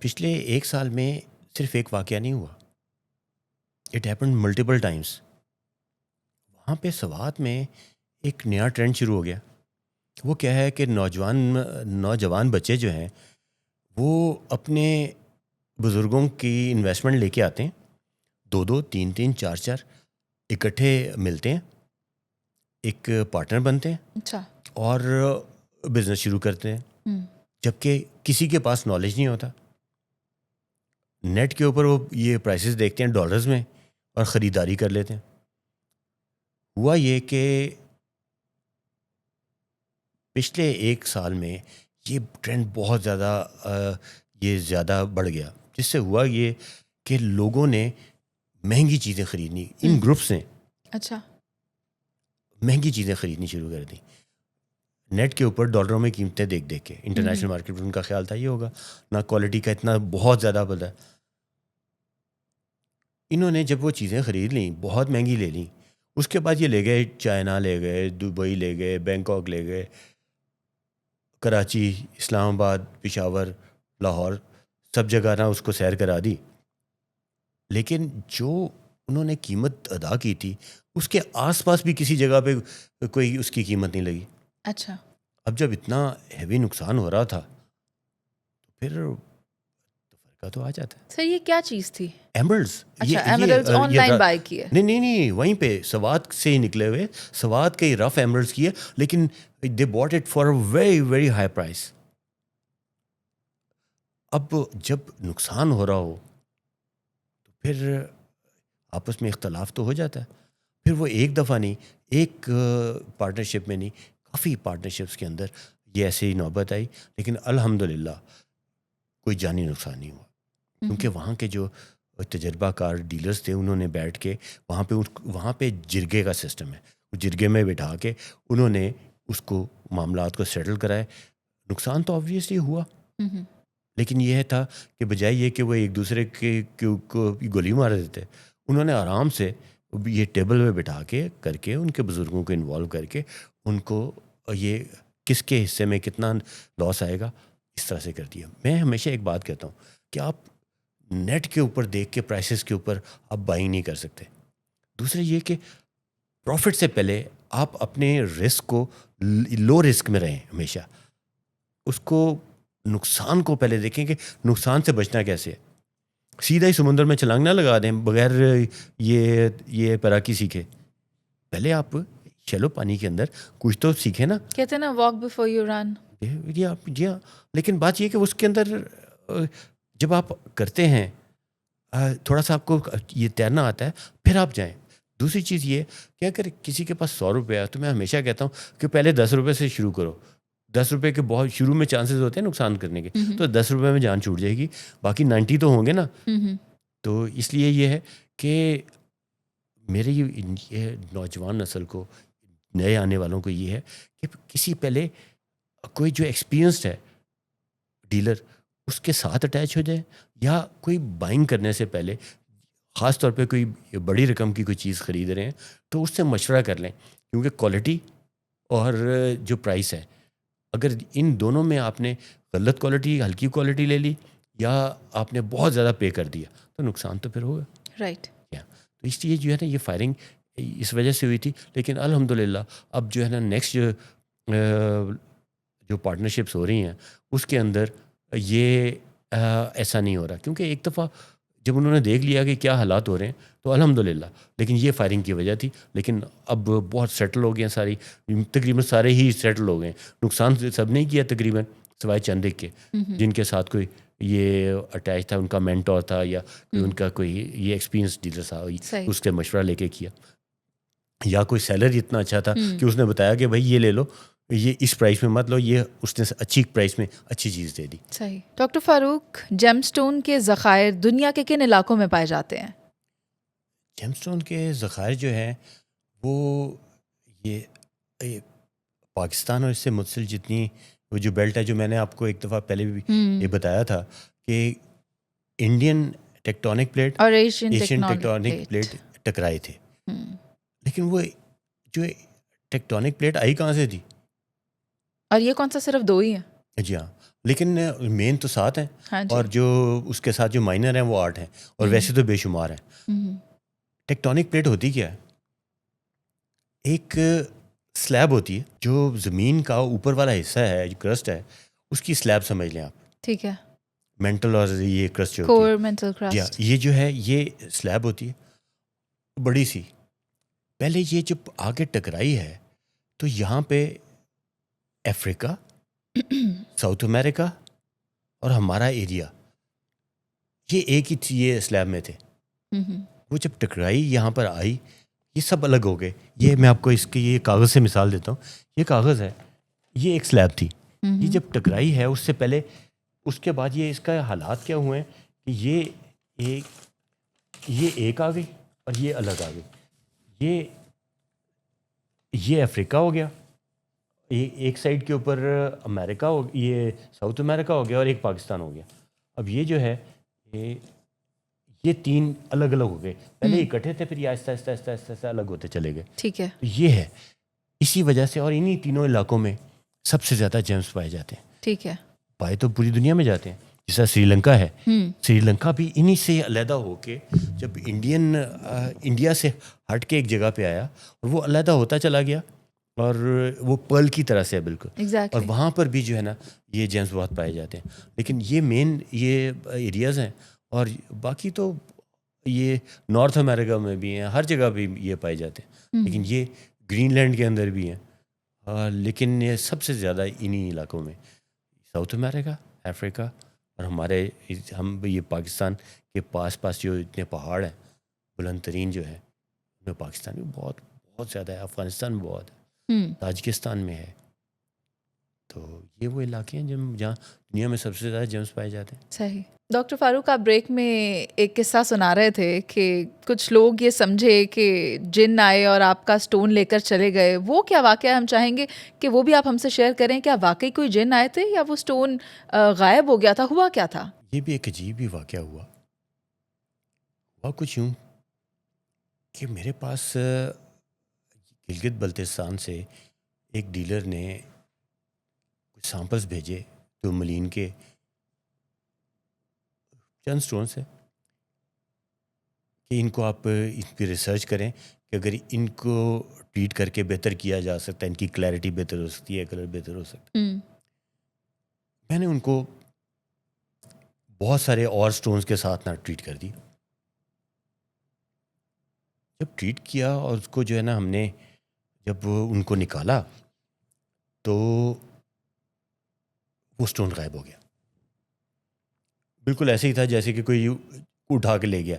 پچھلے ایک سال میں صرف ایک واقعہ نہیں ہوا، اٹ ہیپنڈ ملٹیپل ٹائمس. وہاں پہ سوات میں ایک نیا ٹرینڈ شروع ہو گیا. وہ کیا ہے کہ نوجوان بچے جو ہیں وہ اپنے بزرگوں کی انویسٹمنٹ لے کے آتے ہیں، 2 3 4 اکٹھے ملتے ہیں، ایک پارٹنر بنتے ہیں اچھا. اور بزنس شروع کرتے ہیں، جبکہ کسی کے پاس نالج نہیں ہوتا. نیٹ کے اوپر وہ یہ پرائسز دیکھتے ہیں ڈالرز میں اور خریداری کر لیتے ہیں. ہوا یہ کہ پچھلے ایک سال میں یہ ٹرینڈ بہت زیادہ بڑھ گیا، جس سے ہوا یہ کہ لوگوں نے مہنگی چیزیں خریدنی، ان گروپس نے اچھا مہنگی چیزیں خریدنی شروع کر دیں نیٹ کے اوپر ڈالروں میں قیمتیں دیکھ کے. انٹرنیشنل مارکیٹ میں ان کا خیال تھا یہ ہوگا، نہ کوالٹی کا اتنا بہت زیادہ پتہ ہے. انہوں نے جب وہ چیزیں خرید لیں، بہت مہنگی لے لیں، اس کے بعد یہ لے گئے چائنا، لے گئے دبئی، لے گئے بینکاک، لے گئے کراچی، اسلام آباد، پشاور، لاہور، سب جگہ نا اس کو سیر کرا دی. لیکن جو انہوں نے قیمت ادا کی تھی اس کے آس پاس بھی کسی جگہ پہ کوئی اس کی قیمت نہیں لگی. اچھا. اب جب اتنا ہیوی نقصان ہو رہا تھا تو پھر فرقہ تو آ جاتا ہے. سر یہ کیا چیز تھی؟ ایمرلڈز. اچھا ایمرلڈز آن لائن بائی کیے؟ نہیں وہیں پہ سوات سے ہی نکلے ہوئے، سوات کے ہی رف ایمرلڈز کیے، لیکن they bought it for very very high price. اب جب نقصان ہو رہا ہو تو پھر آپس میں اختلاف تو ہو جاتا ہے. پھر وہ ایک دفعہ نہیں، ایک پارٹنرشپ میں نہیں، کافی پارٹنرشپس کے اندر یہ ایسے ہی نوبت آئی. لیکن الحمدللہ کوئی جانی نقصان نہیں ہوا، کیونکہ وہاں کے جو تجربہ کار ڈیلرز تھے انہوں نے بیٹھ کے وہاں پہ جرگے کا سسٹم ہے، جرگے میں بٹھا کے انہوں نے اس کو معاملات کو سیٹل کرائے. نقصان تو آبویسلی ہوا، لیکن یہ تھا کہ بجائے یہ کہ وہ ایک دوسرے کو گولی مار دیتے، انہوں نے آرام سے یہ ٹیبل میں بٹھا کے کر کے ان کے بزرگوں کو انوالو کر کے ان کو یہ کس کے حصے میں کتنا لاس آئے گا اس طرح سے کر دیا. میں ہمیشہ ایک بات کہتا ہوں کہ آپ نیٹ کے اوپر دیکھ کے پرائسز کے اوپر آپ بائنگ نہیں کر سکتے. دوسرے یہ کہ پروفٹ سے پہلے آپ اپنے رسک کو لو رسک میں رہیں، ہمیشہ اس کو نقصان کو پہلے دیکھیں کہ نقصان سے بچنا کیسے ہے. سیدھا ہی سمندر میں چھلانگ نہ لگا دیں بغیر یہ پیراکی سیکھے. پہلے آپ چلو پانی کے اندر کچھ تو سیکھیں نا، کہتے ہیں نا واک بفور یو رن. جی ہاں. لیکن بات یہ کہ اس کے اندر جب آپ کرتے ہیں تھوڑا سا آپ کو یہ تیرنا آتا ہے پھر آپ جائیں. دوسری چیز یہ کہ اگر کسی کے پاس 100 روپے ہے تو میں ہمیشہ کہتا ہوں کہ پہلے 10 روپے سے شروع کرو. 10 روپے کے بہت شروع میں چانسز ہوتے ہیں نقصان کرنے کے، تو 10 روپے میں جان چھوٹ جائے گی، باقی 90 تو ہوں گے نا. تو اس لیے یہ ہے کہ میرے یہ نوجوان نسل کو، نئے آنے والوں کو یہ ہے کہ کسی پہلے کوئی جو ایکسپیرینسڈ ہے ڈیلر اس کے ساتھ اٹیچ ہو جائے، یا کوئی بائنگ کرنے سے پہلے خاص طور پہ کوئی بڑی رقم کی کوئی چیز خرید رہے ہیں تو اس سے مشورہ کر لیں. کیونکہ کوالٹی اور جو پرائس ہے، اگر ان دونوں میں آپ نے غلط کوالٹی، ہلکی کوالٹی لے لی یا آپ نے بہت زیادہ پے کر دیا تو نقصان تو پھر ہوگا. رائٹ. تو اس لیے جو ہے نا یہ فائرنگ اس وجہ سے ہوئی تھی. لیکن الحمدللہ اب جو ہے نا نیکسٹ جو پارٹنرشپس ہو رہی ہیں اس کے اندر یہ ایسا نہیں ہو رہا، کیونکہ ایک دفعہ جب انہوں نے دیکھ لیا کہ کیا حالات ہو رہے ہیں تو الحمدللہ. لیکن یہ فائرنگ کی وجہ تھی. لیکن اب بہت سیٹل ہو گئے ہیں، ساری تقریباً سارے ہی سیٹل ہو گئے ہیں. نقصان سب نے کیا تقریباً سوائے چند ایک کے جن کے ساتھ کوئی یہ اٹیچ تھا، ان کا مینٹور تھا یا ان کا کوئی یہ ایکسپیرینس ڈیلر تھا، اس کے مشورہ لے کے کیا، یا کوئی سیلر اتنا اچھا تھا کہ اس نے بتایا کہ بھائی یہ لے لو، یہ اس پرائس میں مت لو، یہ اس نے اچھی پرائس میں اچھی چیز دے دی. صحیح. ڈاکٹر فاروق، جیم اسٹون کے ذخائر دنیا کے کن علاقوں میں پائے جاتے ہیں؟ جیم اسٹون کے ذخائر جو ہیں وہ یہ پاکستان اور اس سے متصل جتنی وہ جو بیلٹ ہے، جو میں نے آپ کو ایک دفعہ پہلے بھی یہ بتایا تھا کہ انڈین ٹیکٹونک پلیٹ اور ایشین ایشین ٹیکٹونک پلیٹ ٹکرائے تھے. لیکن وہ جو ٹیکٹونک پلیٹ آئی کہاں سے تھی؟ اور یہ کون سا صرف 2 ہی ہیں؟ جی ہاں، لیکن مین تو 7 ہیں. ہاں جی. اور جو اس کے ساتھ جو مائنر ہیں وہ 8 ہیں. اور ویسے تو بے شمار ہیں. ٹیکٹونک پلیٹ ہوتی کیا ہے؟ ایک سلیب ہوتی ہے جو زمین کا اوپر والا حصہ ہے، جو کرسٹ ہے، اس کی سلیب سمجھ لیں آپ. ٹھیک ہے. مینٹل اور یہ کرسٹ جو کور ہوتی ہے، مینٹل جی ہاں، کرسٹ. یہ جو ہے یہ سلیب ہوتی ہے بڑی سی. پہلے یہ جب آگے ٹکرائی ہے تو یہاں پہ افریقہ، ساؤتھ امریکہ اور ہمارا ایریا یہ ایک ہی یہ سلیب میں تھے. وہ جب ٹکرائی یہاں پر آئی، یہ سب الگ ہو گئے. یہ میں آپ کو اس کی یہ کاغذ سے مثال دیتا ہوں. یہ کاغذ ہے، یہ ایک سلیب تھی. یہ جب ٹکرائی ہے اس سے پہلے، اس کے بعد یہ اس کا حالات کیا ہوئے ہیں کہ یہ ایک آ گئی اور یہ الگ آ گئی. یہ افریقہ ہو گیا، ایک سائڈ کے اوپر امریکہ ہو، یہ ساؤتھ امریکہ ہو گیا، اور ایک پاکستان ہو گیا. اب یہ جو ہے یہ 3 الگ الگ ہو گئے. پہلے اکٹھے تھے، پھر یہ آہستہ آہستہ آہستہ آہستہ آہستہ الگ ہوتے چلے گئے. ٹھیک ہے. یہ ہے اسی وجہ سے. اور انہی تینوں علاقوں میں سب سے زیادہ جیمز پائے جاتے ہیں. ٹھیک ہے. پائے تو پوری دنیا میں جاتے ہیں. جیسا سری لنکا ہے، سری لنکا بھی انہی سے علیحدہ ہو کے جب انڈیا سے ہٹ کے ایک جگہ پہ آیا اور وہ علیحدہ ہوتا چلا گیا، اور وہ پرل کی طرح سے ہے بالکل. Exactly. اور وہاں پر بھی جو ہے نا یہ جیمز بہت پائے جاتے ہیں. لیکن یہ مین یہ ایریاز ہیں. اور باقی تو یہ نارتھ امریکہ میں بھی ہیں، ہر جگہ بھی یہ پائے جاتے ہیں. لیکن یہ گرین لینڈ کے اندر بھی ہیں. لیکن یہ سب سے زیادہ انہی علاقوں میں، ساؤتھ امریکہ، افریقہ، اور ہمارے ہم یہ پاکستان کے پاس جو اتنے پہاڑ ہیں بلند ترین جو ہے، ان میں پاکستان بھی بہت بہت زیادہ ہے. افغانستان میں بہت ہے، تاجکستان میں ہے. تو یہ وہ علاقے ہیں جہاں دنیا میں سب سے زیادہ جیمز پائے جاتے ہیں. صحیح. ڈاکٹر فاروق، آپ بریک میں ایک قصہ سنا رہے تھے کہ کچھ لوگ یہ سمجھے کہ جن آئے اور آپ کا سٹون لے کر چلے گئے. وہ کیا واقعہ؟ ہم چاہیں گے کہ وہ بھی آپ ہم سے شیئر کریں. کیا واقعی کوئی جن آئے تھے یا وہ سٹون غائب ہو گیا تھا؟ ہوا کیا تھا؟ یہ بھی ایک عجیب ہی واقعہ ہوا کچھ یوں کہ میرے پاس گلگت بلتستان سے ایک ڈیلر نے کچھ سیمپلز بھیجے تو ملین کے چند سٹون سے کہ ان کو آپ ان پہ ریسرچ کریں کہ اگر ان کو ٹریٹ کر کے بہتر کیا جا سکتا ہے، ان کی کلیئرٹی بہتر ہو سکتی ہے، کلر بہتر ہو سکتا ہے. میں نے ان کو بہت سارے اور سٹونز کے ساتھ نہ ٹریٹ کر دی. جب ٹریٹ کیا اور اس کو جو ہے نا ہم نے جب ان کو نکالا تو وہ سٹون غائب ہو گیا. بالکل ایسے ہی تھا جیسے کہ کوئی اٹھا کے لے گیا،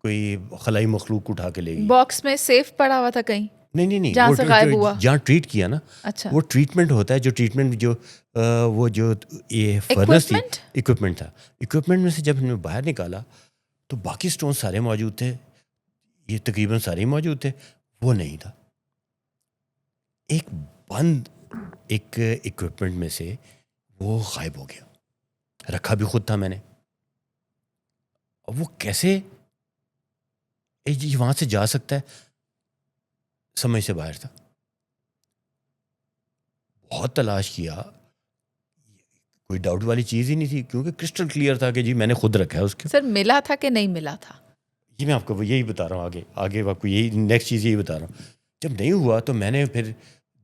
کوئی خلائی مخلوق اٹھا کے لے گئی. باکس میں سیف پڑا ہوا تھا کہیں؟ نہیں، جہاں سے غائب ہوا، جہاں ٹریٹ کیا نا. اچھا. وہ ٹریٹمنٹ ہوتا ہے، جو ٹریٹمنٹ وہ جو یہ فرنس تھی، اکوپمنٹ تھا. اکوپمنٹ میں سے جب ہم نے باہر نکالا تو باقی سٹون سارے موجود تھے، یہ تقریباً سارے موجود تھے. وہ نہیں تھا. ایک بند ایک اکوپمنٹ میں سے وہ غائب ہو گیا. رکھا بھی خود تھا میں نے. اور وہ کیسے وہاں سے جا سکتا ہے، سمجھ سے باہر تھا. بہت تلاش کیا، کوئی ڈاؤٹ والی چیز ہی نہیں تھی کیونکہ کرسٹل کلیئر تھا کہ جی میں نے خود رکھا ہے اس کے. سر ملا تھا کہ نہیں ملا تھا؟ یہ میں آپ کو یہی بتا رہا ہوں. آگے آپ کو یہی نیکسٹ چیز یہی بتا رہا ہوں. جب نہیں ہوا تو میں نے پھر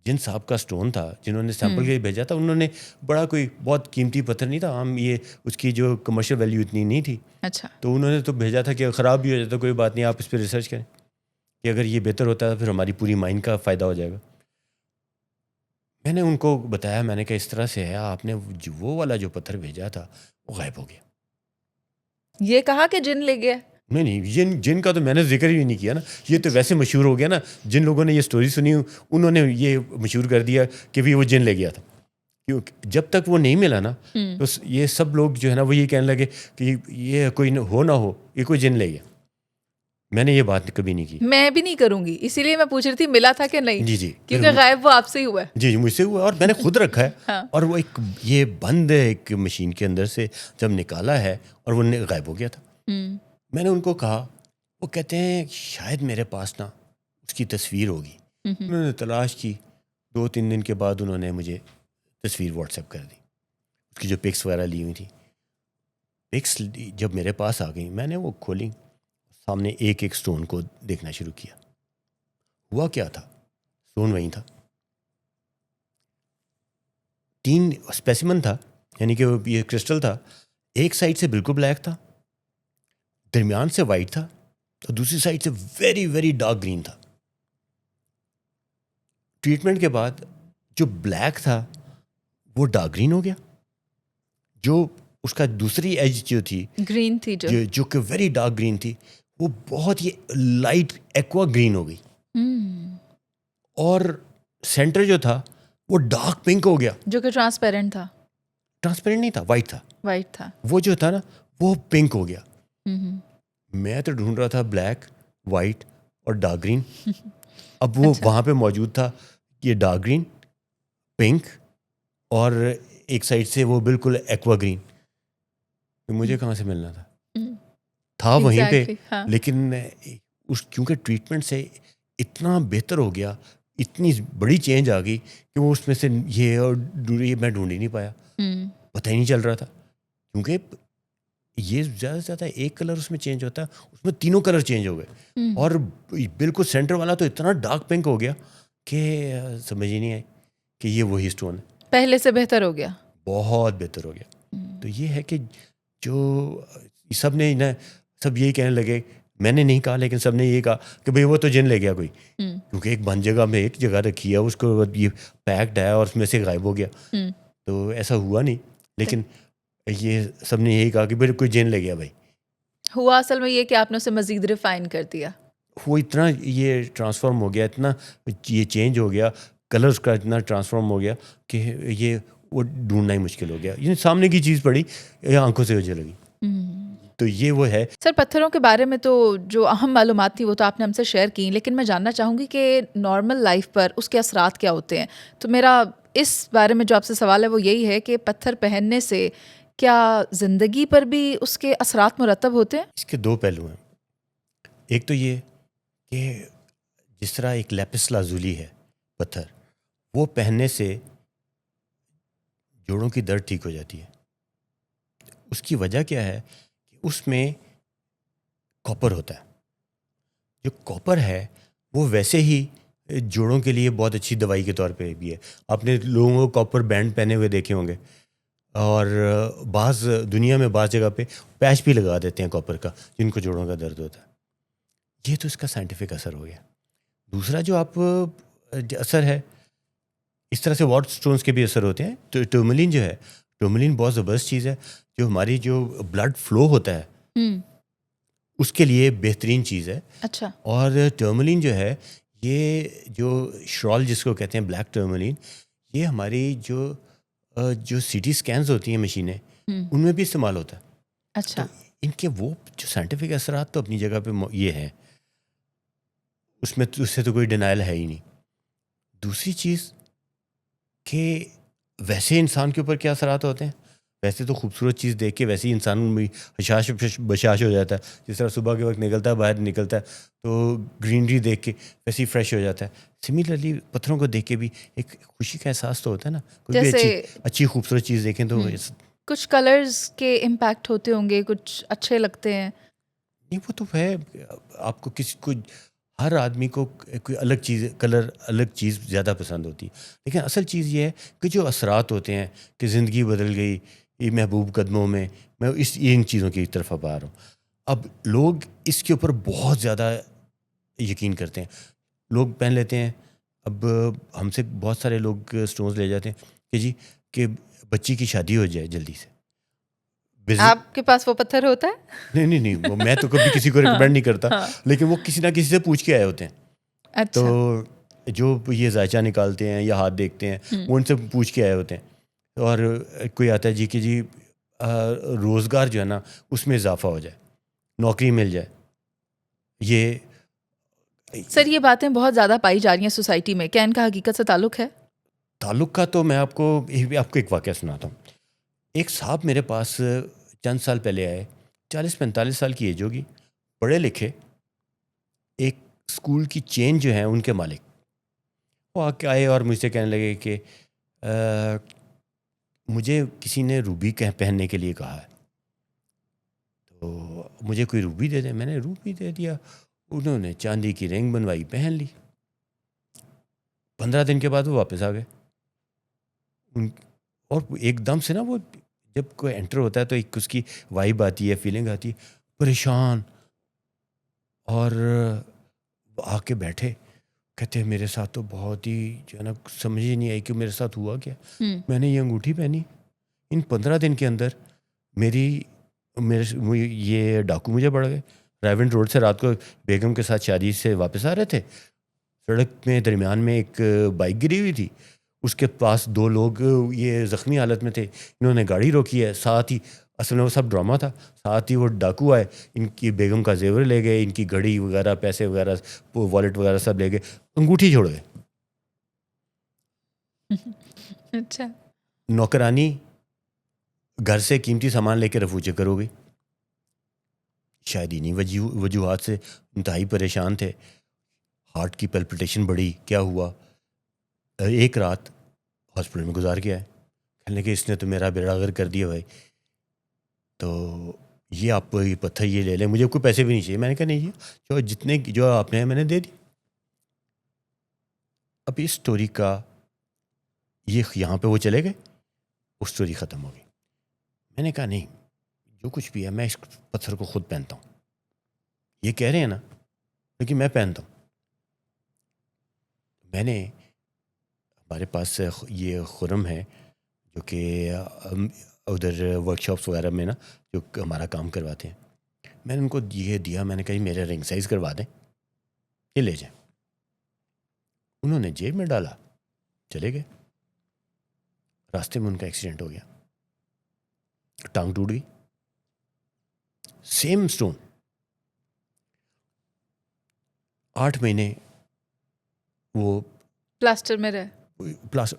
جن صاحب کا سٹون تھا، جنہوں نے سیمپل کے لیے بھیجا تھا، انہوں نے بڑا کوئی بہت قیمتی پتھر نہیں تھا، ہم یہ اس کی جو کمرشل ویلیو اتنی نہیں تھی. اچھا. تو انہوں نے تو بھیجا تھا کہ خراب بھی ہو جاتا کوئی بات نہیں، آپ اس پہ ریسرچ کریں کہ اگر یہ بہتر ہوتا ہے پھر ہماری پوری مائن کا فائدہ ہو جائے گا. میں نے ان کو بتایا، میں نے کہا اس طرح سے ہے، آپ نے وہ والا جو پتھر بھیجا تھا وہ غائب ہو گیا. یہ کہا کہ جن لے گیا؟ نہیں، جن کا تو میں نے ذکر ہی نہیں کیا نا. یہ تو ویسے مشہور ہو گیا نا، جن لوگوں نے یہ سٹوری سنی انہوں نے یہ مشہور کر دیا کہ بھی وہ جن لے گیا تھا. کیونکہ جب تک وہ نہیں ملا نا تو یہ سب لوگ جو ہے نا وہ یہ کہنے لگے کہ یہ کوئی ہو نہ ہو، یہ کوئی جن لے گیا. میں نے یہ بات کبھی نہیں کی. میں بھی نہیں کروں گی, اسی لیے میں پوچھ رہی تھی ملا تھا کہ نہیں. جی جی, کیونکہ غائب وہ آپ سے ہی ہوا ہے. جی مجھ سے ہوا اور میں نے خود رکھا ہے. ہاں. اور وہ ایک یہ بند ایک مشین کے اندر سے جب نکالا ہے اور وہ غائب ہو گیا تھا. میں نے ان کو کہا, وہ کہتے ہیں شاید میرے پاس نا اس کی تصویر ہوگی. انہوں نے تلاش کی, 2-3 دن کے بعد انہوں نے مجھے تصویر واٹس ایپ کر دی, اس کی جو پکس وغیرہ لی ہوئی تھی. پکس جب میرے پاس آ گئی, میں نے وہ کھولی, سامنے ایک ایک سٹون کو دیکھنا شروع کیا. ہوا کیا تھا, سٹون وہیں تھا. 3 اسپیسیمن تھا, یعنی کہ یہ کرسٹل تھا. ایک سائڈ سے بالکل بلیک تھا, درمیان سے وائٹ تھا, اور دوسری سائڈ سے ویری ویری ڈارک گرین تھا. ٹریٹمنٹ کے بعد جو بلیک تھا وہ ڈارک گرین ہو گیا, جو اس کا دوسری ایج جو تھی گرین تھی جو کہ ویری ڈارک گرین تھی, وہ بہت ہی لائٹ ایکوا گرین ہو گئی. اور سینٹر جو تھا وہ ڈارک پنک ہو گیا, جو کہ ٹرانسپیرنٹ تھا. ٹرانسپیرنٹ نہیں تھا, وائٹ تھا. وائٹ تھا. وہ جو تھا نا وہ پنک ہو گیا. میں تو ڈھونڈ رہا تھا بلیک, وائٹ اور ڈارک گرین. اب وہ وہاں پہ موجود تھا یہ ڈارک گرین, پنک اور ایک سائڈ سے وہ بالکل ایکوا گرین. مجھے کہاں سے ملنا تھا وہیں پہ. لیکن اس کیونکہ ٹریٹمنٹ سے اتنا بہتر ہو گیا, اتنی بڑی چینج آ گئی کہ وہ اس میں سے یہ اور میں ڈھونڈ ہی نہیں پایا, پتہ ہی نہیں چل رہا تھا. کیونکہ یہ زیادہ سے زیادہ ایک کلر اس میں چینج ہوتا ہے, اس میں تینوں کلر چینج ہو گئے. اور بالکل سینٹر والا تو اتنا ڈارک پنک ہو گیا کہ سمجھ ہی نہیں آئی کہ یہ وہی اسٹون ہے. پہلے سے بہتر ہو گیا, بہت بہتر ہو گیا. تو یہ ہے کہ جو سب نے سب یہی کہنے لگے, میں نے نہیں کہا لیکن سب نے یہ کہا کہ بھئی وہ تو جن لے گیا کوئی, کیونکہ ایک بند جگہ میں ایک جگہ رکھی ہے, اس کو یہ پیکڈ ہے اور اس میں سے غائب ہو گیا. تو ایسا ہوا نہیں, لیکن یہ سب نے یہی کہا کہ بھئی کوئی جن لے گیا. بھائی ہوا اصل میں یہ کہ آپ نے اسے مزید ریفائن کر دیا. وہ اتنا یہ ٹرانسفارم ہو گیا, اتنا یہ چینج ہو گیا, کلرز کا اتنا ٹرانسفارم ہو گیا کہ یہ وہ ڈھونڈنا ہی مشکل ہو گیا. یہ سامنے کی چیز پڑی یا آنکھوں سے وجہ لگی. تو یہ وہ ہے. سر پتھروں کے بارے میں تو جو اہم معلومات تھی وہ تو آپ نے ہم سے شیئر کی, لیکن میں جاننا چاہوں گی کہ نارمل لائف پر اس کے اثرات کیا ہوتے ہیں. تو میرا اس بارے میں جو آپ سے سوال ہے وہ یہی ہے کہ پتھر پہننے سے کیا زندگی پر بھی اس کے اثرات مرتب ہوتے ہیں؟ اس کے 2 پہلو ہیں. ایک تو یہ کہ جس طرح ایک لیپس لازولی ہے پتھر, وہ پہننے سے جوڑوں کی درد ٹھیک ہو جاتی ہے. اس کی وجہ کیا ہے کہ اس میں کاپر ہوتا ہے. جو کاپر ہے وہ ویسے ہی جوڑوں کے لیے بہت اچھی دوائی کے طور پہ بھی ہے. آپ نے لوگوں کو کاپر بینڈ پہنے ہوئے دیکھے ہوں گے, اور بعض دنیا میں بعض جگہ پہ پیچ بھی لگا دیتے ہیں کاپر کا جن کو جوڑوں کا درد ہوتا ہے. یہ تو اس کا سائنٹیفک اثر ہو گیا. دوسرا جو آپ اثر ہے, اس طرح سے واٹر سٹونز کے بھی اثر ہوتے ہیں. تو ٹرملین جو ہے, ٹرملین بہت زبردست چیز ہے, جو ہماری جو بلڈ فلو ہوتا ہے اس کے لیے بہترین چیز ہے. اچھا. اور ٹرملین جو ہے, یہ جو شرال جس کو کہتے ہیں بلیک ٹرملین, یہ ہماری جو سی ٹی اسکینز ہوتی ہیں مشینیں, ان میں بھی استعمال ہوتا ہے. اچھا. ان کے وہ جو سائنٹیفک اثرات تو اپنی جگہ پہ یہ ہیں, اس میں اس سے تو کوئی ڈینائل ہے ہی نہیں. دوسری چیز کہ ویسے انسان کے اوپر کیا اثرات ہوتے ہیں. ویسے تو خوبصورت چیز دیکھ کے ویسے ہی انسان میں حشاش بشاش ہو جاتا ہے. جس طرح صبح کے وقت نکلتا ہے, باہر نکلتا ہے تو گرینری دیکھ کے ویسے ہی فریش ہو جاتا ہے. سملرلی پتھروں کو دیکھ کے بھی ایک خوشی کا احساس تو ہوتا ہے نا. کوئی بھی اچھی خوبصورت چیز دیکھیں تو کچھ کلرز کے امپیکٹ ہوتے ہوں گے, کچھ اچھے لگتے ہیں. نہیں وہ تو ہے, آپ کو کسی کو ہر آدمی کو کوئی الگ چیز, کلر الگ چیز زیادہ پسند ہوتی ہے. لیکن اصل چیز یہ ہے کہ جو اثرات ہوتے ہیں کہ زندگی بدل گئی یہ محبوب قدموں میں ان چیزوں کی طرف اب آ رہا ہوں. اب لوگ اس کے اوپر بہت زیادہ یقین کرتے ہیں. لوگ پہن لیتے ہیں. اب ہم سے بہت سارے لوگ سٹونز لے جاتے ہیں کہ جی کہ بچی کی شادی ہو جائے جلدی سے. آپ کے پاس وہ پتھر ہوتا ہے؟ نہیں وہ میں تو کبھی کسی کو ریکمینڈ نہیں کرتا, لیکن وہ کسی نہ کسی سے پوچھ کے آئے ہوتے ہیں. اچھا. تو جو یہ ذائچہ نکالتے ہیں یا ہاتھ دیکھتے ہیں وہ ان سے پوچھ کے آئے ہوتے ہیں. اور کوئی آتا ہے جی کہ جی روزگار جو ہے نا اس میں اضافہ ہو جائے, نوکری مل جائے, یہ سر یہ باتیں بہت زیادہ پائی جا رہی ہیں سوسائٹی میں، کیا ان کا حقیقت سے تعلق ہے؟ تعلق کا تو میں آپ کو ایک واقعہ سناتا ہوں. ایک صاحب میرے پاس چند سال پہلے آئے، 40-45 سال کی ایج ہوگی، پڑھے لکھے، ایک اسکول کی چین جو ہیں ان کے مالک. وہ آ کے آئے اور مجھ سے کہنے لگے کہ مجھے کسی نے روبی پہننے کے لیے کہا ہے، تو مجھے کوئی روبی دے دیں. میں نے روبی دے دیا. انہوں نے چاندی کی رنگ بنوائی، پہن لی. 15 دن کے بعد وہ واپس آ گئے. اور ایک دم سے نا، وہ جب کوئی انٹر ہوتا ہے تو ایک اس کی وائب آتی ہے، فیلنگ آتی ہے، پریشان. اور آ کے بیٹھے، کہتے ہیں میرے ساتھ تو بہت ہی جو ہے نا سمجھ ہی نہیں آئی کہ میرے ساتھ ہوا کیا. میں نے یہ انگوٹھی پہنی، ان 15 دن کے اندر یہ ڈاکو مجھے پڑ گئے. رائیونڈ روڈ سے رات کو بیگم کے ساتھ شادی سے واپس آ رہے تھے، سڑک میں درمیان میں ایک بائک گری ہوئی تھی، اس کے پاس 2 لوگ یہ زخمی حالت میں تھے. انہوں نے گاڑی روکی ہے، ساتھ ہی اصل میں وہ سب ڈرامہ تھا، ساتھ ہی وہ ڈاکو آئے، ان کی بیگم کا زیور لے گئے، ان کی گھڑی وغیرہ، پیسے وغیرہ، والیٹ وغیرہ سب لے گئے، انگوٹھی چھوڑ گئے. اچھا. نوکرانی گھر سے قیمتی سامان لے کے رفو چکر ہو گئی. شاید انہیں وجوہات سے انتہائی پریشان تھے. ہارٹ کی پلپٹیشن بڑھی، کیا ہوا؟ ایک رات ہاسپٹل میں گزار کے آئے. کہنے لگے اس نے تو میرا بیڑا غرق کر دیا بھائی، تو یہ آپ یہ پتھر یہ لے لیں، مجھے کوئی پیسے بھی نہیں چاہیے. میں نے کہا نہیں جی، جتنے جو آپ نے میں نے دے دی. اب اس سٹوری کا یہاں پہ وہ چلے گئے، وہ سٹوری ختم ہو گئی. میں نے کہا نہیں، جو کچھ بھی ہے میں اس پتھر کو خود پہنتا ہوں. یہ کہہ رہے ہیں نا، لیکن میں پہنتا ہوں. میں نے ہمارے پاس یہ خرم ہے جو کہ ادھر ورک شاپس وغیرہ میں نا جو ہمارا کام کرواتے ہیں. میں نے ان کو یہ دیا، میں نے کہا میرے رنگ سائز کروا دیں، یہ لے جائیں. انہوں نے جیب میں ڈالا، چلے گئے. راستے میں ان کا ایکسیڈنٹ ہو گیا، ٹانگ ٹوٹ گئی. Same stone. 8 مہینے وہ پلاسٹر میں رہے،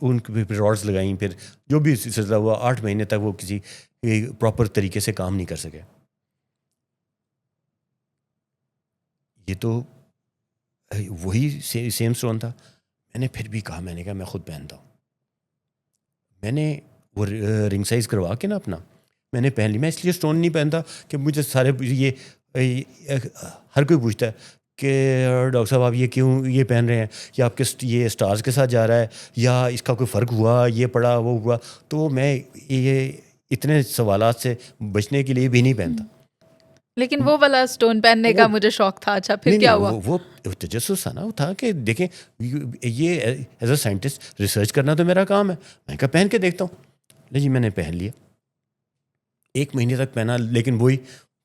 ان پہ راڈز لگائیں، پھر جو بھی سلسلہ ہوا، 8 مہینے تک وہ کسی پراپر طریقے سے کام نہیں کر سکے. یہ تو وہی سیم سٹون تھا. میں نے پھر بھی کہا، میں نے کہا میں خود پہنتا ہوں. میں نے وہ رنگ سائز کروا کے نا اپنا میں نے پہن لی. میں اس لیے سٹون نہیں پہنتا کہ مجھے سارے یہ ہر کوئی پوچھتا ہے کہ ڈاکٹر صاحب آپ یہ کیوں یہ پہن رہے ہیں، یا آپ کے یہ اسٹارز کے ساتھ جا رہا ہے، یا اس کا کوئی فرق ہوا، یہ پڑا وہ ہوا. تو میں یہ اتنے سوالات سے بچنے کے لیے بھی نہیں پہنتا. لیکن وہ والا سٹون پہننے کا مجھے شوق تھا. اچھا پھر کیا ہوا؟ وہ تجسس تھا نا، وہ تھا کہ دیکھیں یہ ایز اے سائنٹسٹ ریسرچ کرنا تو میرا کام ہے. میں کہا پہن کے دیکھتا ہوں. جی میں نے پہن لیا، 1 مہینے تک پہنا. لیکن وہی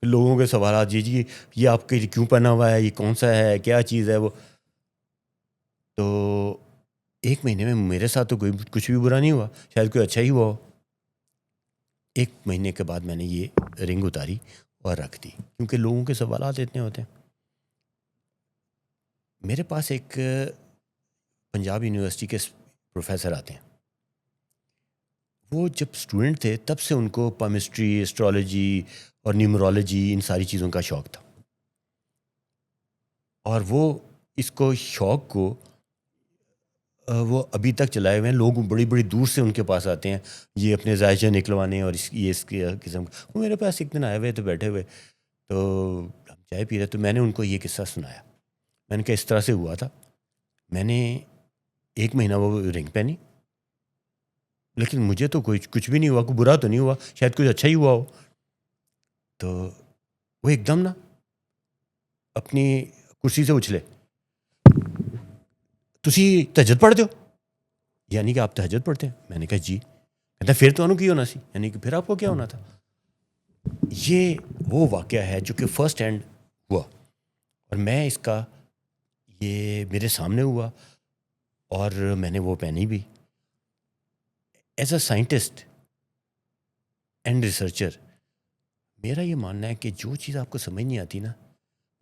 لوگوں کے سوالات، جی یہ آپ کے کیوں پہنا ہوا ہے، یہ کون سا ہے، کیا چیز ہے وہ. تو 1 مہینے میں میرے ساتھ تو کوئی کچھ بھی برا نہیں ہوا، شاید کوئی اچھا ہی ہوا ہو. 1 مہینے کے بعد میں نے یہ رنگ اتاری اور رکھ دی، کیونکہ لوگوں کے سوالات اتنے ہوتے ہیں. میرے پاس ایک پنجاب یونیورسٹی کے پروفیسر آتے ہیں. وہ جب اسٹوڈنٹ تھے تب سے ان کو پامسٹری، اسٹرالوجی اور نیومرولوجی ان ساری چیزوں کا شوق تھا. اور وہ اس کو شوق کو وہ ابھی تک چلائے ہوئے ہیں. لوگ بڑی بڑی دور سے ان کے پاس آتے ہیں یہ اپنے ذائچہ نکلوانے اور اس کے قسم کا. وہ میرے پاس ایک دن آئے ہوئے تو بیٹھے ہوئے، تو ہم چائے پی رہے، تو میں نے ان کو یہ قصہ سنایا. میں نے کہا اس طرح سے ہوا تھا، میں نے 1 مہینہ وہ رنگ پہنی، لیکن مجھے تو کچھ بھی نہیں ہوا، کوئی برا تو نہیں ہوا، شاید کچھ اچھا ہی ہوا ہو. تو وہ ایک دم نا اپنی کرسی سے اچھلے، تسی تہجد پڑھتے ہو؟ یعنی کہ آپ تہجد پڑھتے ہیں؟ میں نے کہا جی. کہتا پھر تو انہوں کی ہونا سی، یعنی کہ پھر آپ کو کیا ہونا تھا. یہ وہ واقعہ ہے جو کہ فرسٹ ہینڈ ہوا، اور میں اس کا یہ میرے سامنے ہوا اور میں نے وہ پہنی بھی. As a scientist and researcher میرا یہ ماننا ہے کہ جو چیز آپ کو سمجھ نہیں آتی نا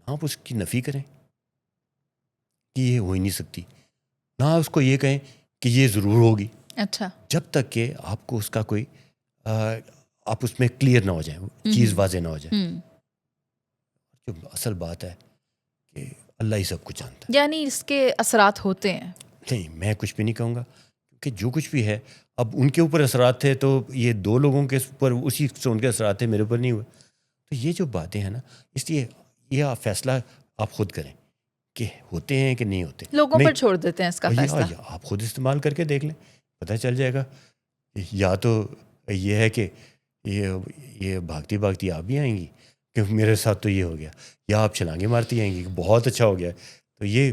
آپ اس کی نفی کریں کہ یہ ہو ہی نہیں سکتی، نہ اس کو یہ کہیں کہ یہ ضرور ہوگی، اچھا، جب تک کہ آپ کو اس کا کوئی آپ اس میں کلیئر نہ ہو جائیں، چیز واضح نہ ہو جائے. جو اصل بات ہے کہ اللہ ہی سب کچھ جانتا ہے. یعنی اس کے اثرات ہوتے ہیں. نہیں، میں کچھ بھی نہیں کہوں گا کہ جو کچھ بھی ہے اب ان کے اوپر اثرات تھے تو یہ 2 لوگوں کے اوپر اسی سے ان کے اثرات تھے، میرے اوپر نہیں ہوئے. تو یہ جو باتیں ہیں نا، اس لیے یہ آپ فیصلہ آپ خود کریں کہ ہوتے ہیں کہ نہیں ہوتے. لوگوں نہیں، پر چھوڑ دیتے ہیں اس کا فیصلہ. یا آپ خود استعمال کر کے دیکھ لیں، پتہ چل جائے گا. یا تو یہ ہے کہ یہ بھاگتی بھاگتی آپ بھی آئیں گی کہ میرے ساتھ تو یہ ہو گیا، یا آپ چھلانگیں مارتی آئیں گی کہ بہت اچھا ہو گیا. تو یہ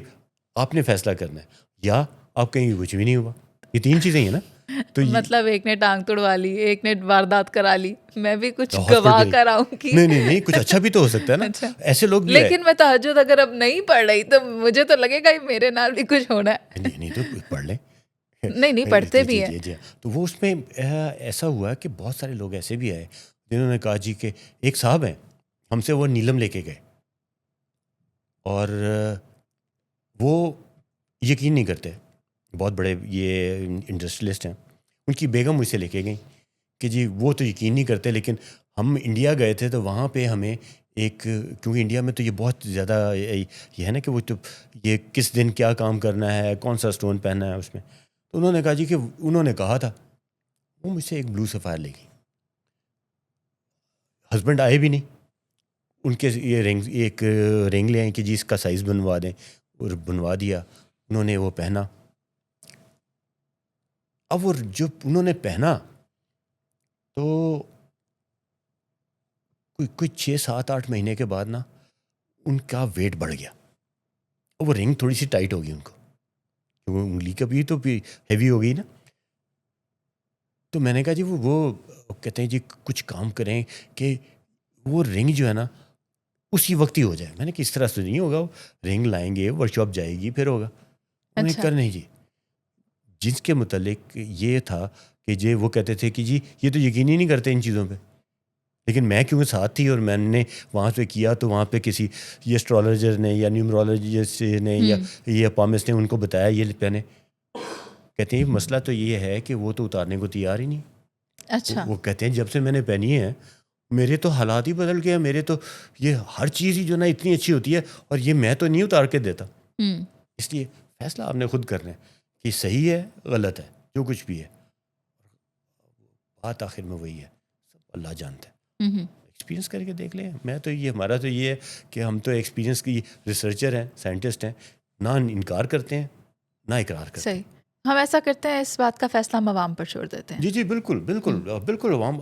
آپ نے فیصلہ کرنا ہے، یا آپ کہیں گے کچھ بھی نہیں ہوا. یہ 3 چیزیں ہیں نا. تو مطلب ایک نے ٹانگ توڑوا لی، ایک نے واردات کرا لی، میں بھی کچھ گواہ ہاسپٹل کراؤں گی. نہیں کچھ اچھا بھی تو ہو سکتا ہے نا. اچھا. ایسے لوگ بھی لیکن میں تہجد اگر اب نہیں پڑھ رہی تو مجھے تو لگے گا میرے نال بھی کچھ ہونا ہے. نہیں تو پڑھ لیں. نہیں پڑھتے بھی ہیں. جی. تو وہ اس میں ایسا ہوا کہ بہت سارے لوگ ایسے بھی آئے جنہوں نے کہا جی کہ ایک صاحب ہیں ہم سے وہ نیلم لے کے گئے اور وہ یقین نہیں کرتے، بہت بڑے یہ انڈسٹریلسٹ ہیں. ان کی بیگم مجھ سے لے کے گئیں کہ جی وہ تو یقین نہیں کرتے، لیکن ہم انڈیا گئے تھے تو وہاں پہ ہمیں ایک، کیونکہ انڈیا میں تو یہ بہت زیادہ یہ ہے نا کہ وہ تو یہ کس دن کیا کام کرنا ہے، کون سا اسٹون پہننا ہے اس میں. تو انہوں نے کہا جی کہ انہوں نے کہا تھا، وہ مجھ سے ایک بلو سفائر لے گئی. ہسبینڈ آئے بھی نہیں، ان کے یہ رنگ، ایک رنگ لے آئیں کہ جی اس کا سائز بنوا دیں، اور بنوا دیا. انہوں نے وہ پہنا. اب وہ جب انہوں نے پہنا تو کوئی 6-7-8 مہینے کے بعد نا ان کا ویٹ بڑھ گیا، اور وہ رنگ تھوڑی سی ٹائٹ ہو گئی ان کو، کیونکہ انگلی کا بھی تو ہیوی ہو گئی نا. تو میں نے کہا جی وہ کہتے ہیں جی کچھ کام کریں کہ وہ رنگ جو ہے نا اسی وقت ہی ہو جائے. میں نے کس طرح سے نہیں ہوگا، وہ رنگ لائیں گے، ورک شاپ جائے گی، پھر ہوگا. انہوں نے کہا نہیں جی. جنس کے متعلق یہ تھا کہ جی وہ کہتے تھے کہ جی یہ تو یقین ہی نہیں کرتے ان چیزوں پہ، لیکن میں کیونکہ ساتھ تھی اور میں نے وہاں پہ کیا تو وہاں پہ کسی یہ اسٹرالوجر نے یا نیومرولوجسٹ نے یا یہ پامسٹ نے ان کو بتایا یہ پہنے. کہتے ہیں مسئلہ تو یہ ہے کہ وہ تو اتارنے کو تیار ہی نہیں. اچھا. وہ کہتے ہیں جب سے میں نے پہنی ہے میرے تو حالات ہی بدل گئے، میرے تو یہ ہر چیز ہی جو نا اتنی اچھی ہوتی ہے اور یہ میں تو نہیں اتار کے دیتا. اس لیے فیصلہ آپ نے خود کرنا ہے کہ صحیح ہے غلط ہے، جو کچھ بھی ہے بات آخر میں وہی ہے، سب اللہ جانتا ہے. ایکسپیرینس کر کے دیکھ لیں. میں تو یہ ہمارا تو یہ ہے کہ ہم تو ایکسپیرینس کی ریسرچر ہیں، سائنٹسٹ ہیں، نہ انکار کرتے ہیں نہ اقرار کرتے ہیں. صحیح. ہم ایسا کرتے ہیں، اس بات کا فیصلہ ہم عوام پر چھوڑ دیتے ہیں. جی بالکل بالکل بالکل، عوام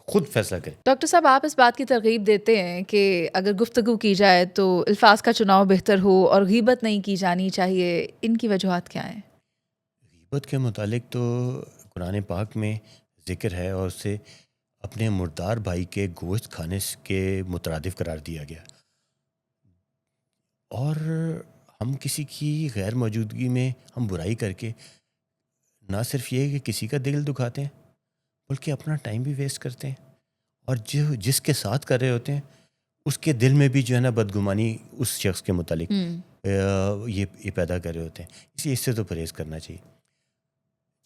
خود فیصلہ کریں. ڈاکٹر صاحب، آپ اس بات کی ترغیب دیتے ہیں کہ اگر گفتگو کی جائے تو الفاظ کا چناؤ بہتر ہو اور غیبت نہیں کی جانی چاہیے. ان کی وجوہات کیا ہیں؟ غیبت کے متعلق تو قرآن پاک میں ذکر ہے اور اسے اپنے مردار بھائی کے گوشت کھانے کے مترادف قرار دیا گیا. اور ہم کسی کی غیر موجودگی میں ہم برائی کر کے نہ صرف یہ کہ کسی کا دل دکھاتے ہیں بلکہ اپنا ٹائم بھی ویسٹ کرتے ہیں، اور جس کے ساتھ کر رہے ہوتے ہیں اس کے دل میں بھی جو ہے نا بدگمانی اس شخص کے متعلق یہ پیدا کر رہے ہوتے ہیں. اس لیے اس سے تو پرہیز کرنا چاہیے.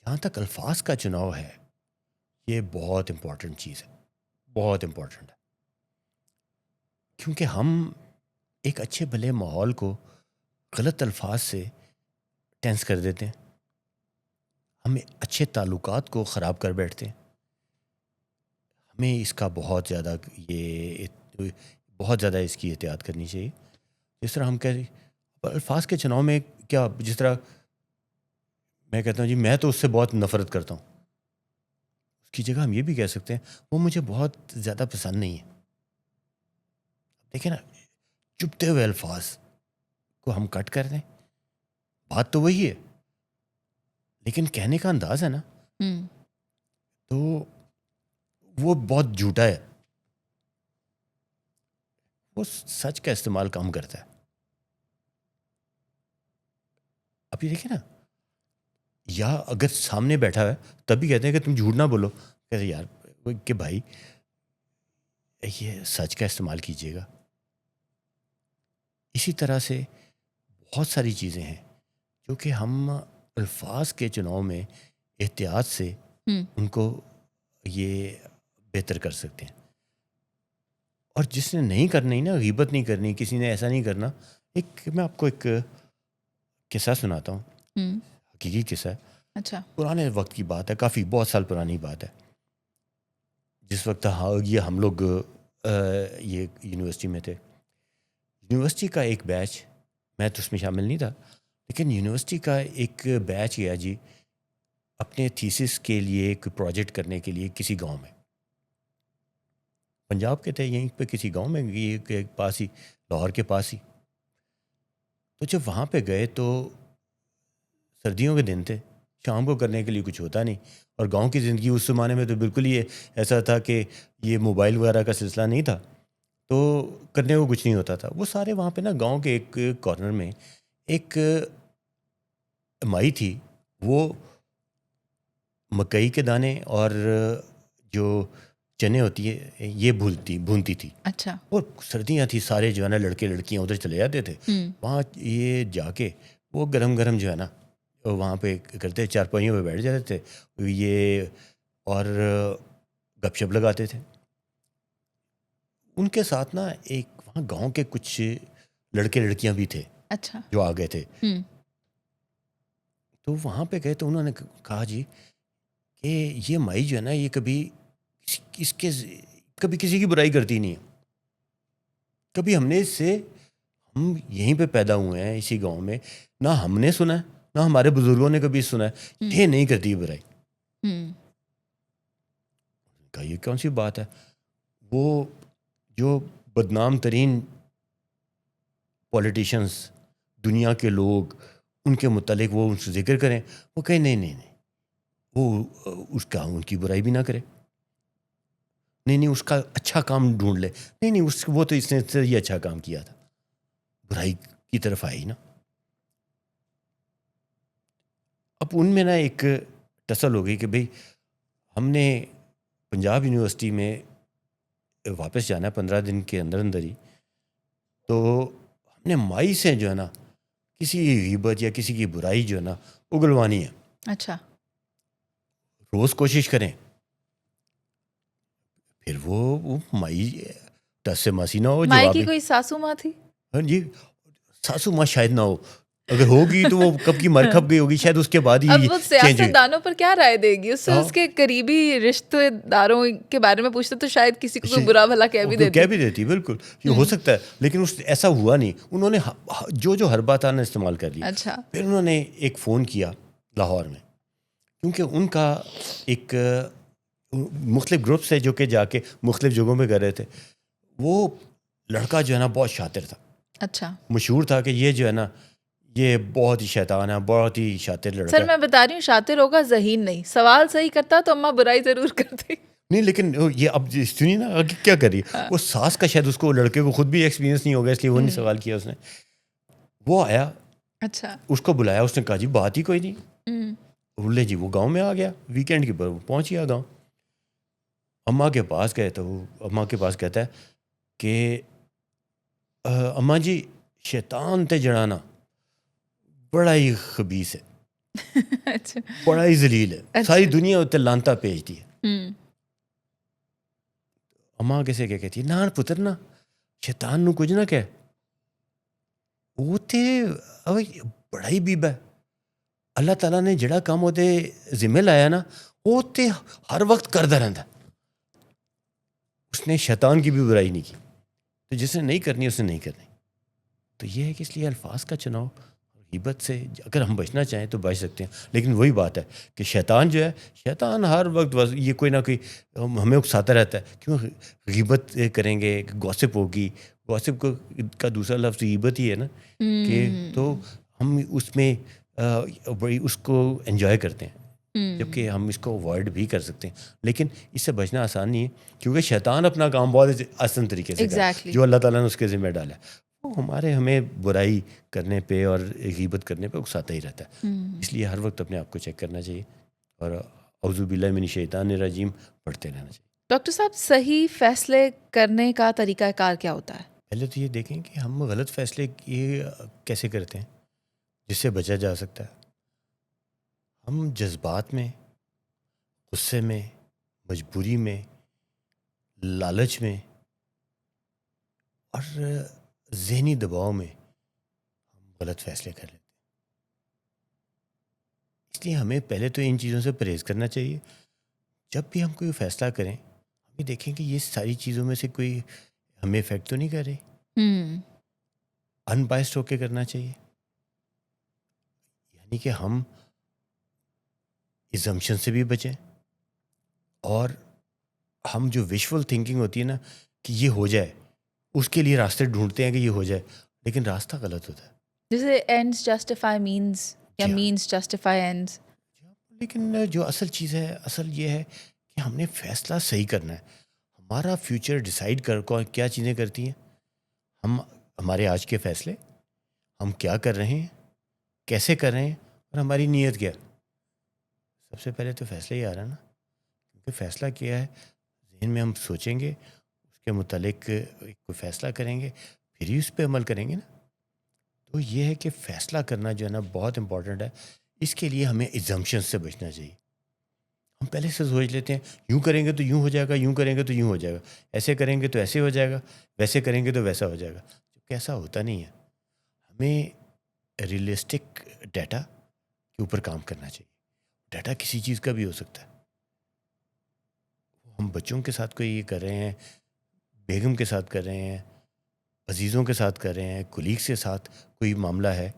جہاں تک الفاظ کا چناؤ ہے، یہ بہت امپورٹنٹ چیز ہے، بہت امپورٹنٹ ہے. کیونکہ ہم ایک اچھے بھلے ماحول کو غلط الفاظ سے ٹینس کر دیتے ہیں، ہم اچھے تعلقات کو خراب کر بیٹھتے ہیں. ہمیں اس کا بہت زیادہ اس کی احتیاط کرنی چاہیے. جس طرح ہم کہہ رہے الفاظ کے چناؤ میں کیا، جس طرح میں کہتا ہوں جی میں تو اس سے بہت نفرت کرتا ہوں، اس کی جگہ ہم یہ بھی کہہ سکتے ہیں وہ مجھے بہت زیادہ پسند نہیں ہے. دیکھیں نا، چبھتے ہوئے الفاظ کو ہم کٹ کر دیں، بات تو وہی ہے لیکن کہنے کا انداز ہے نا تو وہ بہت جھوٹا ہے، وہ سچ کا استعمال کم کرتا ہے. اب یہ دیکھیں نا، یا اگر سامنے بیٹھا ہے تب بھی کہتے ہیں کہ تم جھوٹ نہ بولو. کہتے یار کہ بھائی یہ سچ کا استعمال کیجیے گا. اسی طرح سے بہت ساری چیزیں ہیں جو کہ ہم الفاظ کے چناؤ میں احتیاط سے ان کو یہ بہتر کر سکتے ہیں. اور جس نے نہیں کرنی نا، غیبت نہیں کرنی، کسی نے ایسا نہیں کرنا. میں آپ کو ایک قصہ سناتا ہوں، حقیقی قصہ ہے. اچھا. پرانے وقت کی بات ہے، کافی بہت سال پرانی بات ہے. جس وقت یہ ہم لوگ یہ یونیورسٹی میں تھے. یونیورسٹی کا ایک بیچ، میں تو اس میں شامل نہیں تھا، لیکن یونیورسٹی کا ایک بیچ گیا جی اپنے تھیسس کے لیے ایک پروجیکٹ کرنے کے لیے کسی گاؤں میں. پنجاب کے تھے، یہیں پہ کسی گاؤں میں، یہ پاس ہی، لاہور کے پاس ہی. تو جب وہاں پہ گئے تو سردیوں کے دن تھے، شام کو کرنے کے لیے کچھ ہوتا نہیں. اور گاؤں کی زندگی اس زمانے میں تو بالکل ہی ایسا تھا کہ یہ موبائل وغیرہ کا سلسلہ نہیں تھا، تو کرنے کو کچھ نہیں ہوتا تھا. وہ سارے وہاں پہ نا گاؤں کے ایک کارنر میں ایک مائی تھی، وہ مکئی کے دانے اور جو چنے ہوتی ہے یہ بھونتی تھی. اچھا. اور سردیاں تھی، سارے جو ہے نا لڑکے لڑکیاں ادھر چلے جاتے تھے. وہاں یہ جا کے وہ گرم گرم جو ہے نا وہاں پہ کرتے، چارپائیوں پہ بیٹھ جاتے تھے یہ، اور گپ شپ لگاتے تھے. ان کے ساتھ نا ایک وہاں گاؤں کے کچھ لڑکے لڑکیاں بھی تھے. اچھا. جو آ گئے تھے. تو وہاں پہ گئے تو انہوں نے کہا جی کہ یہ مائی جو ہے نا یہ کبھی کسی کی برائی کرتی نہیں ہے. کبھی ہم نے اس سے، ہم یہیں پہ پیدا ہوئے ہیں اسی گاؤں میں، نہ ہم نے سنا ہے نہ ہمارے بزرگوں نے کبھی سنا ہے یہ نہیں کرتی برائی. کہا یہ کون سی بات ہے؟ وہ جو بدنام ترین پولیٹیشنز دنیا کے لوگ، ان کے متعلق وہ ان سے ذکر کریں، وہ کہیں نہیں وہ اس کا ان کی برائی بھی نہ کرے، نہیں اس کا اچھا کام ڈھونڈ لے، نہیں وہ تو اس نے یہ اچھا کام کیا تھا، برائی کی طرف آئی نا. اب ان میں نا ایک ٹسل ہو گئی کہ بھئی ہم نے پنجاب یونیورسٹی میں واپس جانا ہے 15 دن کے اندر ہی، تو ہم نے مائی سے جو ہے نا کسی کی غیبت یا کسی کی برائی جو ہے نا اگلوانی ہے. اچھا. روز کوشش کریں. پھر وہ مائی ٹس سے ماسی نہ ہو. مائی کی کوئی ساسو ماں تھی؟ ہاں جی، ساسو ماں شاید نہ ہو، اگر ہوگی تو وہ کب کی مر کھپ گئی ہوگی، شاید اس کے بعد ہی اب وہ چینج سیاست دانوں پر کیا رائے دے گی؟ اس سے ہاں. اس کے قریبی رشتے داروں کے بارے میں پوچھتے تو شاید کسی کو کوئی برا بھلا کہہ بھی دیتی. بالکل یہ ہو سکتا ہے، لیکن ایسا ہوا نہیں. انہوں نے جو ہر بات آنا استعمال کر لیا. اچھا. پھر انہوں نے ایک فون کیا لاہور میں، کیونکہ ان کا ایک مختلف گروپس ہے جو کہ جا کے مختلف جگہوں پہ کر رہے تھے. وہ لڑکا جو ہے نا بہت شاطر تھا. اچھا. مشہور تھا کہ یہ جو ہے نا یہ بہت ہی شیطان ہے، بہت ہی شاطر لڑکا. سر میں بتا رہی ہوں شاطر ہوگا ذہین نہیں، سوال صحیح کرتا تو اماں برائی ضرور کرتی. نہیں لیکن یہ اب سنی نا کیا کری، وہ ساس کا شاید اس کو لڑکے کو خود بھی ایکسپیرینس نہیں ہو گیا، اس لیے وہ نہیں سوال کیا اس نے. وہ آیا، اچھا، اس کو بلایا، اس نے کہا جی بات ہی کوئی نہیں. بولے جی وہ گاؤں میں آ گیا، ویکینڈ کی پر پہنچ گیا گاؤں. اماں کے پاس گئے تو وہ اماں کے پاس کہتا ہے کہ اماں جی شیطان تے جڑانا بڑا ہی خبیث ہے، بڑا ہی ذلیل ہے، ساری دنیا اتنے لانتا بھیجتی ہے. اماں کیسے کیا کہتی ہے، نہ پتر نا شیطان نو کچھ نہ کہہ، وہ تے بڑا ہی بیبا ہے. اللہ تعالیٰ نے جڑا کام ہوتے ذمہ لایا نا وہ تے ہر وقت کردا رہندا. اس نے شیطان کی بھی برائی نہیں کی، تو جس نے نہیں کرنی اس نے نہیں کرنی. تو یہ ہے کہ اس لیے الفاظ کا چناؤ، غیبت سے اگر ہم بچنا چاہیں تو بچ سکتے ہیں. لیکن وہی بات ہے کہ شیطان جو ہے، شیطان ہر وقت یہ کوئی نہ کوئی ہمیں اکساتا رہتا ہے. کیوں غیبت کریں گے، گوسپ ہوگی، گوسپ کا دوسرا لفظ غیبت ہی ہے نا، کہ تو ہم اس میں اس کو انجوائے کرتے ہیں، جبکہ ہم اس کو اوائڈ بھی کر سکتے ہیں. لیکن اس سے بچنا آسان نہیں ہے، کیونکہ شیطان اپنا کام بہت آسان طریقے سے کرتا ہے، جو اللہ تعالیٰ نے اس کے ذمہ ڈالا ہے. ہمیں برائی کرنے پہ اور غیبت کرنے پہ اکساتا ہی رہتا ہے. اس لیے ہر وقت اپنے آپ کو چیک کرنا چاہیے اور اعوذ باللہ من الشیطان الرجیم پڑھتے رہنا چاہیے. ڈاکٹر صاحب، صحیح فیصلے کرنے کا طریقہ کار کیا ہوتا ہے؟ پہلے تو یہ دیکھیں کہ ہم غلط فیصلے یہ کیسے کرتے ہیں جس سے بچا جا سکتا ہے. ہم جذبات میں، غصے میں، مجبوری میں، لالچ میں اور ذہنی دباؤ میں ہم غلط فیصلے کر لیتے ہیں. اس لیے ہمیں پہلے تو ان چیزوں سے پرہیز کرنا چاہیے. جب بھی ہم کوئی فیصلہ کریں ہم یہ دیکھیں کہ یہ ساری چیزوں میں سے کوئی ہمیں افیکٹ تو نہیں کر رہی. ان بائسڈ ہو کے کرنا چاہیے، یعنی کہ ہم ایزمپشن سے بھی بچیں، اور ہم جو ویژول تھنکنگ ہوتی ہے نا کہ یہ ہو جائے، اس کے لیے راستے ڈھونڈتے ہیں کہ یہ ہو جائے، لیکن راستہ غلط ہوتا ہے. جیسے اینڈز جسٹیفائی مینز یا جی ہاں. Means justify ends. لیکن جو اصل چیز ہے، اصل یہ ہے کہ ہم نے فیصلہ صحیح کرنا ہے. ہمارا فیوچر ڈیسائیڈ کیا چیزیں کرتی ہیں؟ ہمارے آج کے فیصلے، ہم کیا کر رہے ہیں، کیسے کر رہے ہیں، اور ہماری نیت کیا ہے. سب سے پہلے تو فیصلہ ہی آ رہا ہے نا، کیونکہ فیصلہ کیا ہے ذہن میں ہم سوچیں گے، اس کے متعلق کوئی فیصلہ کریں گے، پھر ہی اس پہ عمل کریں گے نا. تو یہ ہے کہ فیصلہ کرنا جو ہے نا بہت امپورٹنٹ ہے. اس کے لیے ہمیں ایگزمپشن سے بچنا چاہیے. ہم پہلے سے سوچ لیتے ہیں یوں کریں گے تو یوں ہو جائے گا، یوں کریں گے تو یوں ہو جائے گا، ایسے کریں گے تو ایسے ہو جائے گا، ویسے کریں گے تو ویسا ہو جائے گا. جبکہ ایسا ہوتا نہیں ہے. ہمیں ریئلسٹک ڈیٹا کے اوپر کام کرنا چاہیے. ڈیٹا کسی چیز کا بھی ہو سکتا ہے. ہم بچوں کے ساتھ کوئی یہ کر رہے ہیں، بیگم کے ساتھ کر رہے ہیں، عزیزوں کے ساتھ کر رہے ہیں، کولیگس کے ساتھ کوئی معاملہ ہے،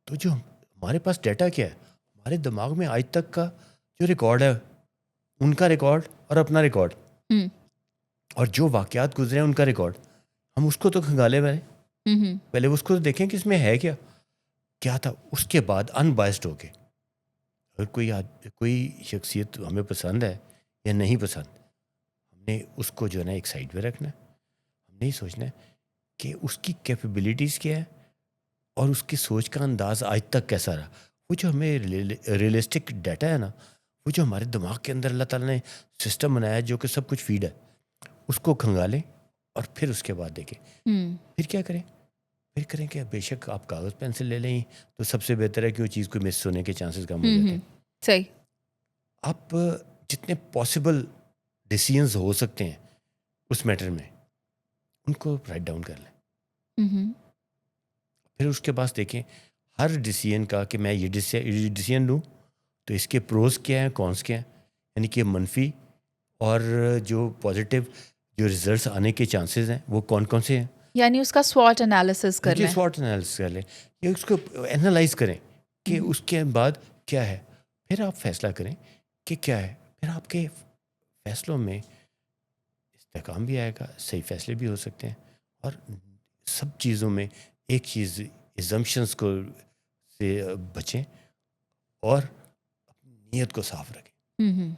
تو جو ہمارے پاس ڈیٹا کیا ہے، ہمارے دماغ میں آج تک کا جو ریکارڈ ہے، ان کا ریکارڈ اور اپنا ریکارڈ، اور جو واقعات گزرے ہیں ان کا ریکارڈ، ہم اس کو تو کھنگالے پہلے اس کو تو دیکھیں کہ اس میں ہے کیا تھا. اس کے بعد ان بائسڈ ہو کے اگر کوئی شخصیت ہمیں پسند ہے یا نہیں پسند، ہم نے اس کو جو ہے نا ایک سائڈ پہ رکھنا ہے. ہم نے یہ سوچنا ہے کہ اس کی کیپیبلٹیز کیا ہے اور اس کی سوچ کا انداز آج تک کیسا رہا. وہ جو ہمیں ریئلسٹک ڈیٹا ہے نا، وہ جو ہمارے دماغ کے اندر اللہ تعالیٰ نے سسٹم بنایا ہے جو کہ سب کچھ فیڈ ہے، اس کو کھنگالیں اور پھر اس کے بعد دیکھیں. پھر کیا کریں؟ پھر کریں کہ بے شک آپ کاغذ پینسل لے لیں تو سب سے بہتر ہے کہ وہ چیز کو مس ہونے کے چانسز کم ہو جاتے ہیں. صحیح. آپ جتنے پاسبل ڈیسیژنز ہو سکتے ہیں اس میٹر میں ان کو رائٹ ڈاؤن کر لیں. پھر اس کے بعد دیکھیں ہر ڈیسیژن کا کہ میں یہ ڈیسیژن لوں تو اس کے پروز کیا ہیں، کونس کیا ہیں، یعنی کہ منفی اور جو پازیٹیو جو ریزلٹس آنے کے چانسز ہیں وہ کون کون سے ہیں. یعنی اس کا SWOT انالیسس کر لیں. SWOT انالیسس کر لیں یا اس کو اینالائز کریں کہ اس کے بعد کیا ہے. پھر آپ فیصلہ کریں کہ کیا ہے. پھر آپ کے فیصلوں میں استحکام بھی آئے گا، صحیح فیصلے بھی ہو سکتے ہیں. اور سب چیزوں میں ایک چیز ایزمپشنس کو سے بچیں اور اپنی نیت کو صاف رکھیں.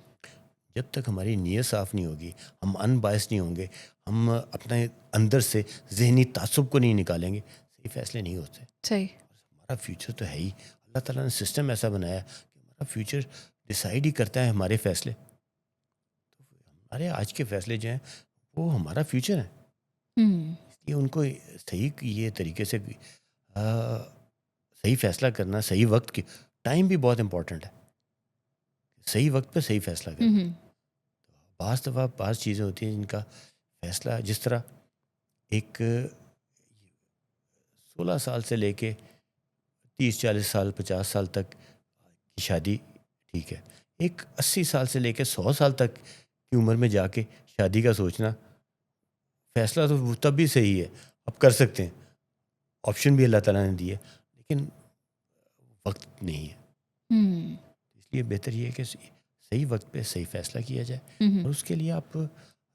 جب تک ہماری نیت صاف نہیں ہوگی، ہم ان بائس نہیں ہوں گے، ہم اپنے اندر سے ذہنی تعصب کو نہیں نکالیں گے، صحیح فیصلے نہیں ہوتے. صحیح. ہمارا فیوچر تو ہے ہی، اللہ تعالیٰ نے سسٹم ایسا بنایا کہ ہمارا فیوچر ڈیسائیڈ ہی کرتا ہے ہمارے فیصلے. تو ہمارے آج کے فیصلے جو ہیں وہ ہمارا فیوچر ہے. اس لیے ان کو صحیح یہ طریقے سے صحیح فیصلہ کرنا، صحیح وقت کی ٹائم بھی بہت امپورٹنٹ ہے. صحیح وقت پہ صحیح فیصلہ کرنا. بعض دفعہ بعض چیزیں ہوتی ہیں جن کا فیصلہ، جس طرح ایک 16 سال سے لے کے 30-40 سال 50 سال تک کی شادی ٹھیک ہے. ایک 80 سال سے لے کے 100 سال تک کی عمر میں جا کے شادی کا سوچنا، فیصلہ تو تب بھی صحیح ہے، آپ کر سکتے ہیں، آپشن بھی اللہ تعالیٰ نے دی ہے، لیکن وقت نہیں ہے. اس لیے بہتر یہ ہے کہ صحیح وقت پہ صحیح فیصلہ کیا جائے. اور اس کے لیے آپ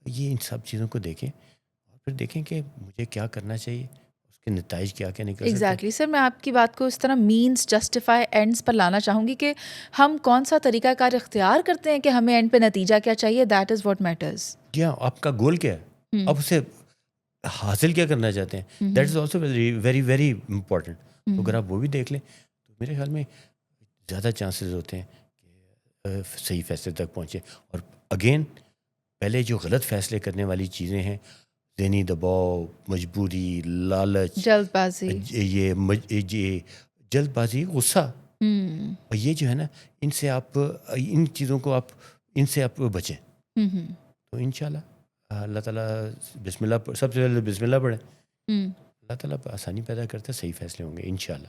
یہ ان سب چیزوں کو دیکھیں اور پھر دیکھیں کہ مجھے کیا کرنا چاہیے، اس کے نتائج کیا کیا نکل سکتے ہیں. ایگزیکٹلی سر، میں آپ کی بات کو اس طرح مینس جسٹیفائی اینڈس پر لانا چاہوں گی کہ ہم کون سا طریقہ کار اختیار کرتے ہیں کہ ہمیں اینڈ پہ نتیجہ کیا چاہیے، دیٹ از واٹ میٹرز. جی ہاں، آپ کا گول کیا ہے، آپ اسے حاصل کیا کرنا چاہتے ہیں، that is also very very important. تو اگر آپ وہ بھی دیکھ لیں تو میرے خیال میں زیادہ چانسز ہوتے ہیں کہ صحیح فیصلے تک پہنچے. اور اگین پہلے جو غلط فیصلے کرنے والی چیزیں ہیں، ذہنی دباؤ، مجبوری، لالچ، جلد بازی. یہ جلد بازی، غصہ، اور یہ جو ہے نا، ان سے آپ ان چیزوں کو ان سے آپ بچیں. تو انشاءاللہ اللہ تعالیٰ بسم اللہ، سب سے پہلے بسم اللہ پڑھیں. اللہ تعالیٰ آسانی پیدا کرتا ہے، صحیح فیصلے ہوں گے انشاءاللہ.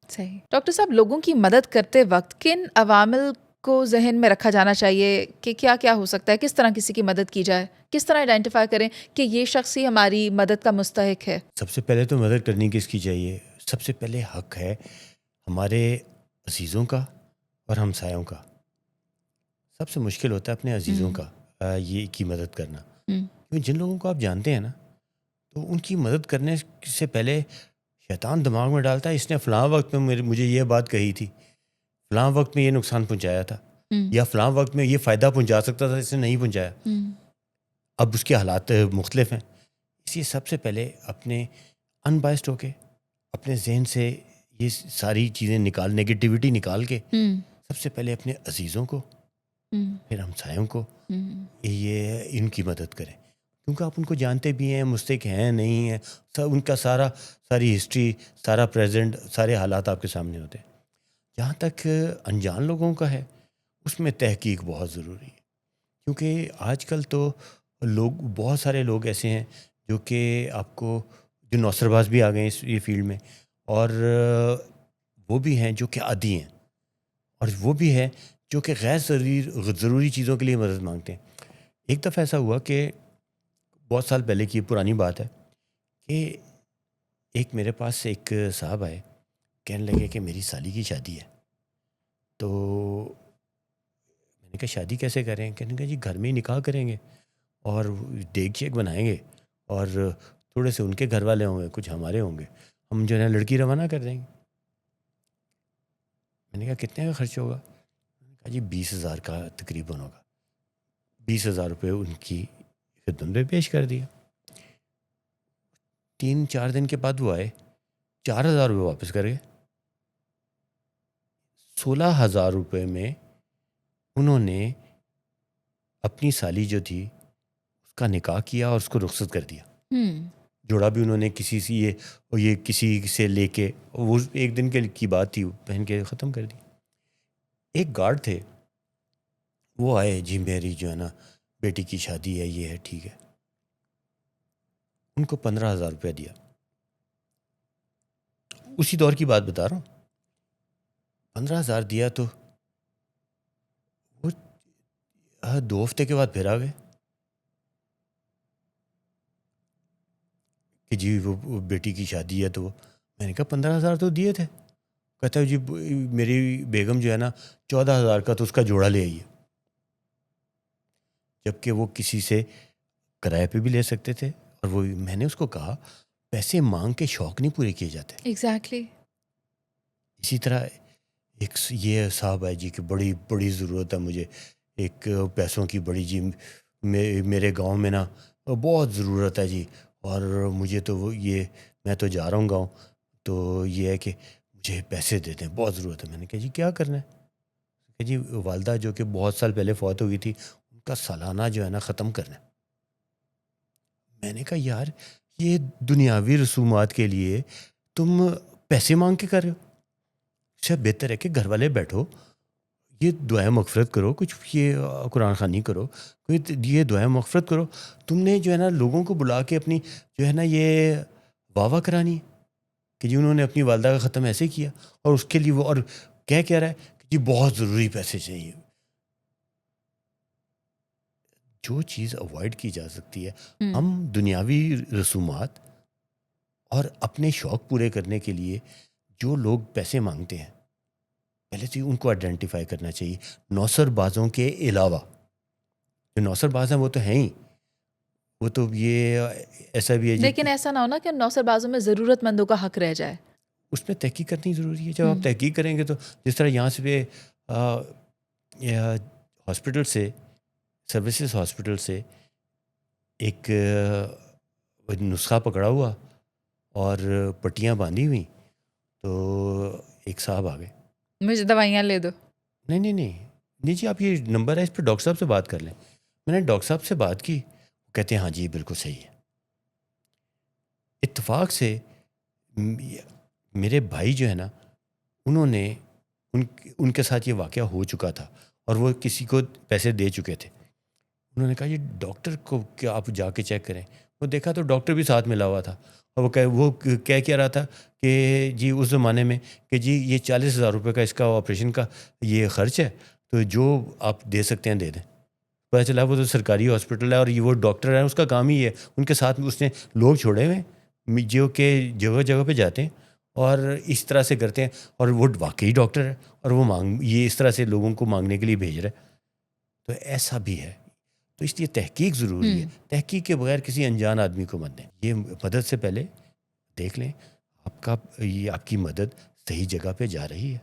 صحیح. ڈاکٹر صاحب، لوگوں کی مدد کرتے وقت کن عوامل کو ذہن میں رکھا جانا چاہیے کہ کیا کیا ہو سکتا ہے، کس طرح کسی کی مدد کی جائے، کس طرح آئیڈینٹیفائی کریں کہ یہ شخص ہی ہماری مدد کا مستحق ہے؟ سب سے پہلے تو مدد کرنی کس کی چاہیے؟ سب سے پہلے حق ہے ہمارے عزیزوں کا اور ہمسایوں کا. سب سے مشکل ہوتا ہے اپنے عزیزوں کا یہ کی مدد کرنا. کیونکہ جن لوگوں کو آپ جانتے ہیں نا، تو ان کی مدد کرنے سے پہلے شیطان دماغ میں ڈالتا ہے اس نے فلاں وقت میں مجھے یہ بات کہی تھی، فلاں وقت میں یہ نقصان پہنچایا تھا، یا فلاں وقت میں یہ فائدہ پہنچا سکتا تھا، اس نے نہیں پہنچایا. اب اس کے حالات مختلف ہیں. اس لیے سب سے پہلے اپنے ان بائسڈ ہو کے اپنے ذہن سے یہ ساری چیزیں نگیٹیوٹی نکال کے سب سے پہلے اپنے عزیزوں کو، پھر ہمسایوں کو یہ ان کی مدد کریں. کیونکہ آپ ان کو جانتے بھی ہیں، مستحق ہیں نہیں ہیں، ان کا ساری ہسٹری، سارا پریزنٹ، سارے حالات آپ کے سامنے ہوتے ہیں. جہاں تک انجان لوگوں کا ہے، اس میں تحقیق بہت ضروری ہے. کیونکہ آج کل تو بہت سارے لوگ ایسے ہیں جو کہ آپ کو جو نوسر باز بھی آ گئے ہیں یہ فیلڈ میں، اور وہ بھی ہیں جو کہ عادی ہیں، اور وہ بھی ہے جو کہ غیر ضروری چیزوں کے لیے مدد مانگتے ہیں. ایک دفعہ ایسا ہوا کہ بہت سال پہلے کی پرانی بات ہے کہ ایک میرے پاس ایک صاحب آئے، کہنے لگے کہ میری سالی کی شادی ہے. تو میں نے کہا شادی کیسے کریں؟ کہنے لگا جی گھر میں ہی نکاح کریں گے، اور دیگ شیک بنائیں گے، اور تھوڑے سے ان کے گھر والے ہوں گے، کچھ ہمارے ہوں گے، ہم جو ہے نا لڑکی روانہ کر دیں گے. میں نے کہا کتنے کا خرچ ہوگا؟ میں نے کہا جی 20,000 کا تقریباً ہوگا. 20,000 روپے ان کی خدمت میں پیش کر دیا. 3-4 دن کے بعد وہ آئے، 4,000 روپے واپس کر گئے. 16,000 روپے میں انہوں نے اپنی سالی جو تھی اس کا نکاح کیا اور اس کو رخصت کر دیا. جوڑا بھی انہوں نے کسی سے یہ کسی سے لے کے، وہ ایک دن کی بات تھی، پہن کے ختم کر دی. ایک گارڈ تھے، وہ آئے، جی میری جو ہے نا بیٹی کی شادی ہے، یہ ہے، ٹھیک ہے. ان کو 15,000 روپیہ دیا. اسی دور کی بات بتا رہا ہوں. 15,000 دیا تو وہ 2 ہفتے کے بعد پھر آ گئے کہ جی وہ بیٹی کی شادی ہے. تو میں نے کہا 15,000 تو دیے تھے. کہتا ہے جی میری بیگم جو ہے نا 14,000 کا تو اس کا جوڑا لے آئی ہے. جبکہ وہ کسی سے کرائے پہ بھی لے سکتے تھے. اور وہ میں نے اس کو کہا پیسے مانگ کے شوق نہیں پورے کیے جاتے. ایگزیکٹلی. اسی طرح ایک یہ صاحب ہے جی کہ بڑی ضرورت ہے مجھے ایک پیسوں کی، بڑی جی میرے گاؤں میں نا بہت ضرورت ہے جی، اور مجھے تو میں تو جا رہا ہوں گاؤں، تو یہ ہے کہ مجھے پیسے دیتے ہیں، بہت ضرورت ہے. میں نے کہا جی کیا کرنا ہے؟ کہ جی والدہ جو کہ بہت سال پہلے فوت ہو گئی تھی، ان کا سالانہ جو ہے نا ختم کرنا ہے. میں نے کہا یار یہ دنیاوی رسومات کے لیے تم پیسے مانگ کے کر رہے ہو. اس سے بہتر ہے کہ گھر والے بیٹھو، یہ دعائیں مغفرت کرو، کچھ یہ قرآن خوانی کرو، یہ دعائیں مغفرت کرو. تم نے جو ہے نا لوگوں کو بلا کے اپنی جو ہے نا یہ واہ کرانی ہے کہ جی انہوں نے اپنی والدہ کا ختم ایسے کیا، اور اس کے لیے وہ اور کہہ رہا ہے کہ جی بہت ضروری پیسے چاہیے. جو چیز اوائڈ کی جا سکتی ہے، ہم دنیاوی رسومات اور اپنے شوق پورے کرنے کے لیے جو لوگ پیسے مانگتے ہیں، پہلے تو ان کو آئیڈینٹیفائی کرنا چاہیے. نوسر بازوں کے علاوہ جو نوسر باز ہیں وہ تو ہیں ہی، وہ تو یہ ایسا بھی ہے لیکن ایسا نہ ہونا کہ نوسر بازوں میں ضرورت مندوں کا حق رہ جائے. اس میں تحقیق کرنی ضروری ہے. جب آپ تحقیق کریں گے تو جس طرح یہاں سے ہاسپٹل سے سروسز ہاسپٹل سے ایک نسخہ پکڑا ہوا اور پٹیاں باندھی ہوئی، تو ایک صاحب آ گئے، مجھے دوائیاں لے دو. نہیں جی آپ یہ نمبر ہے، اس پہ ڈاکٹر صاحب سے بات کر لیں. میں نے ڈاکٹر صاحب سے بات کی، وہ کہتے ہیں ہاں جی بالکل صحیح ہے. اتفاق سے میرے بھائی جو ہے نا انہوں نے ان کے ساتھ یہ واقعہ ہو چکا تھا اور وہ کسی کو پیسے دے چکے تھے. انہوں نے کہا یہ ڈاکٹر کو کیا آپ جا کے چیک کریں. وہ دیکھا تو ڈاکٹر بھی ساتھ ملا ہوا تھا اور وہ کہہ رہا تھا کہ جی اس زمانے میں کہ جی یہ 40,000 روپے کا اس کا آپریشن کا یہ خرچ ہے تو جو آپ دے سکتے ہیں دے دیں. پتہ چلا وہ تو سرکاری ہاسپٹل ہے اور یہ وہ ڈاکٹر ہے اس کا کام ہی ہے. ان کے ساتھ اس نے لوگ چھوڑے ہوئے جو کہ جگہ جگہ پہ جاتے ہیں اور اس طرح سے کرتے ہیں اور وہ واقعی ڈاکٹر ہے اور وہ یہ اس طرح سے لوگوں کو مانگنے کے لیے بھیج رہا ہے. تو ایسا بھی ہے. تو اس لیے تحقیق ضروری ہے. تحقیق کے بغیر کسی انجان آدمی کو مت دیں. یہ مدد سے پہلے دیکھ لیں آپ کی مدد صحیح جگہ پہ جا رہی ہے,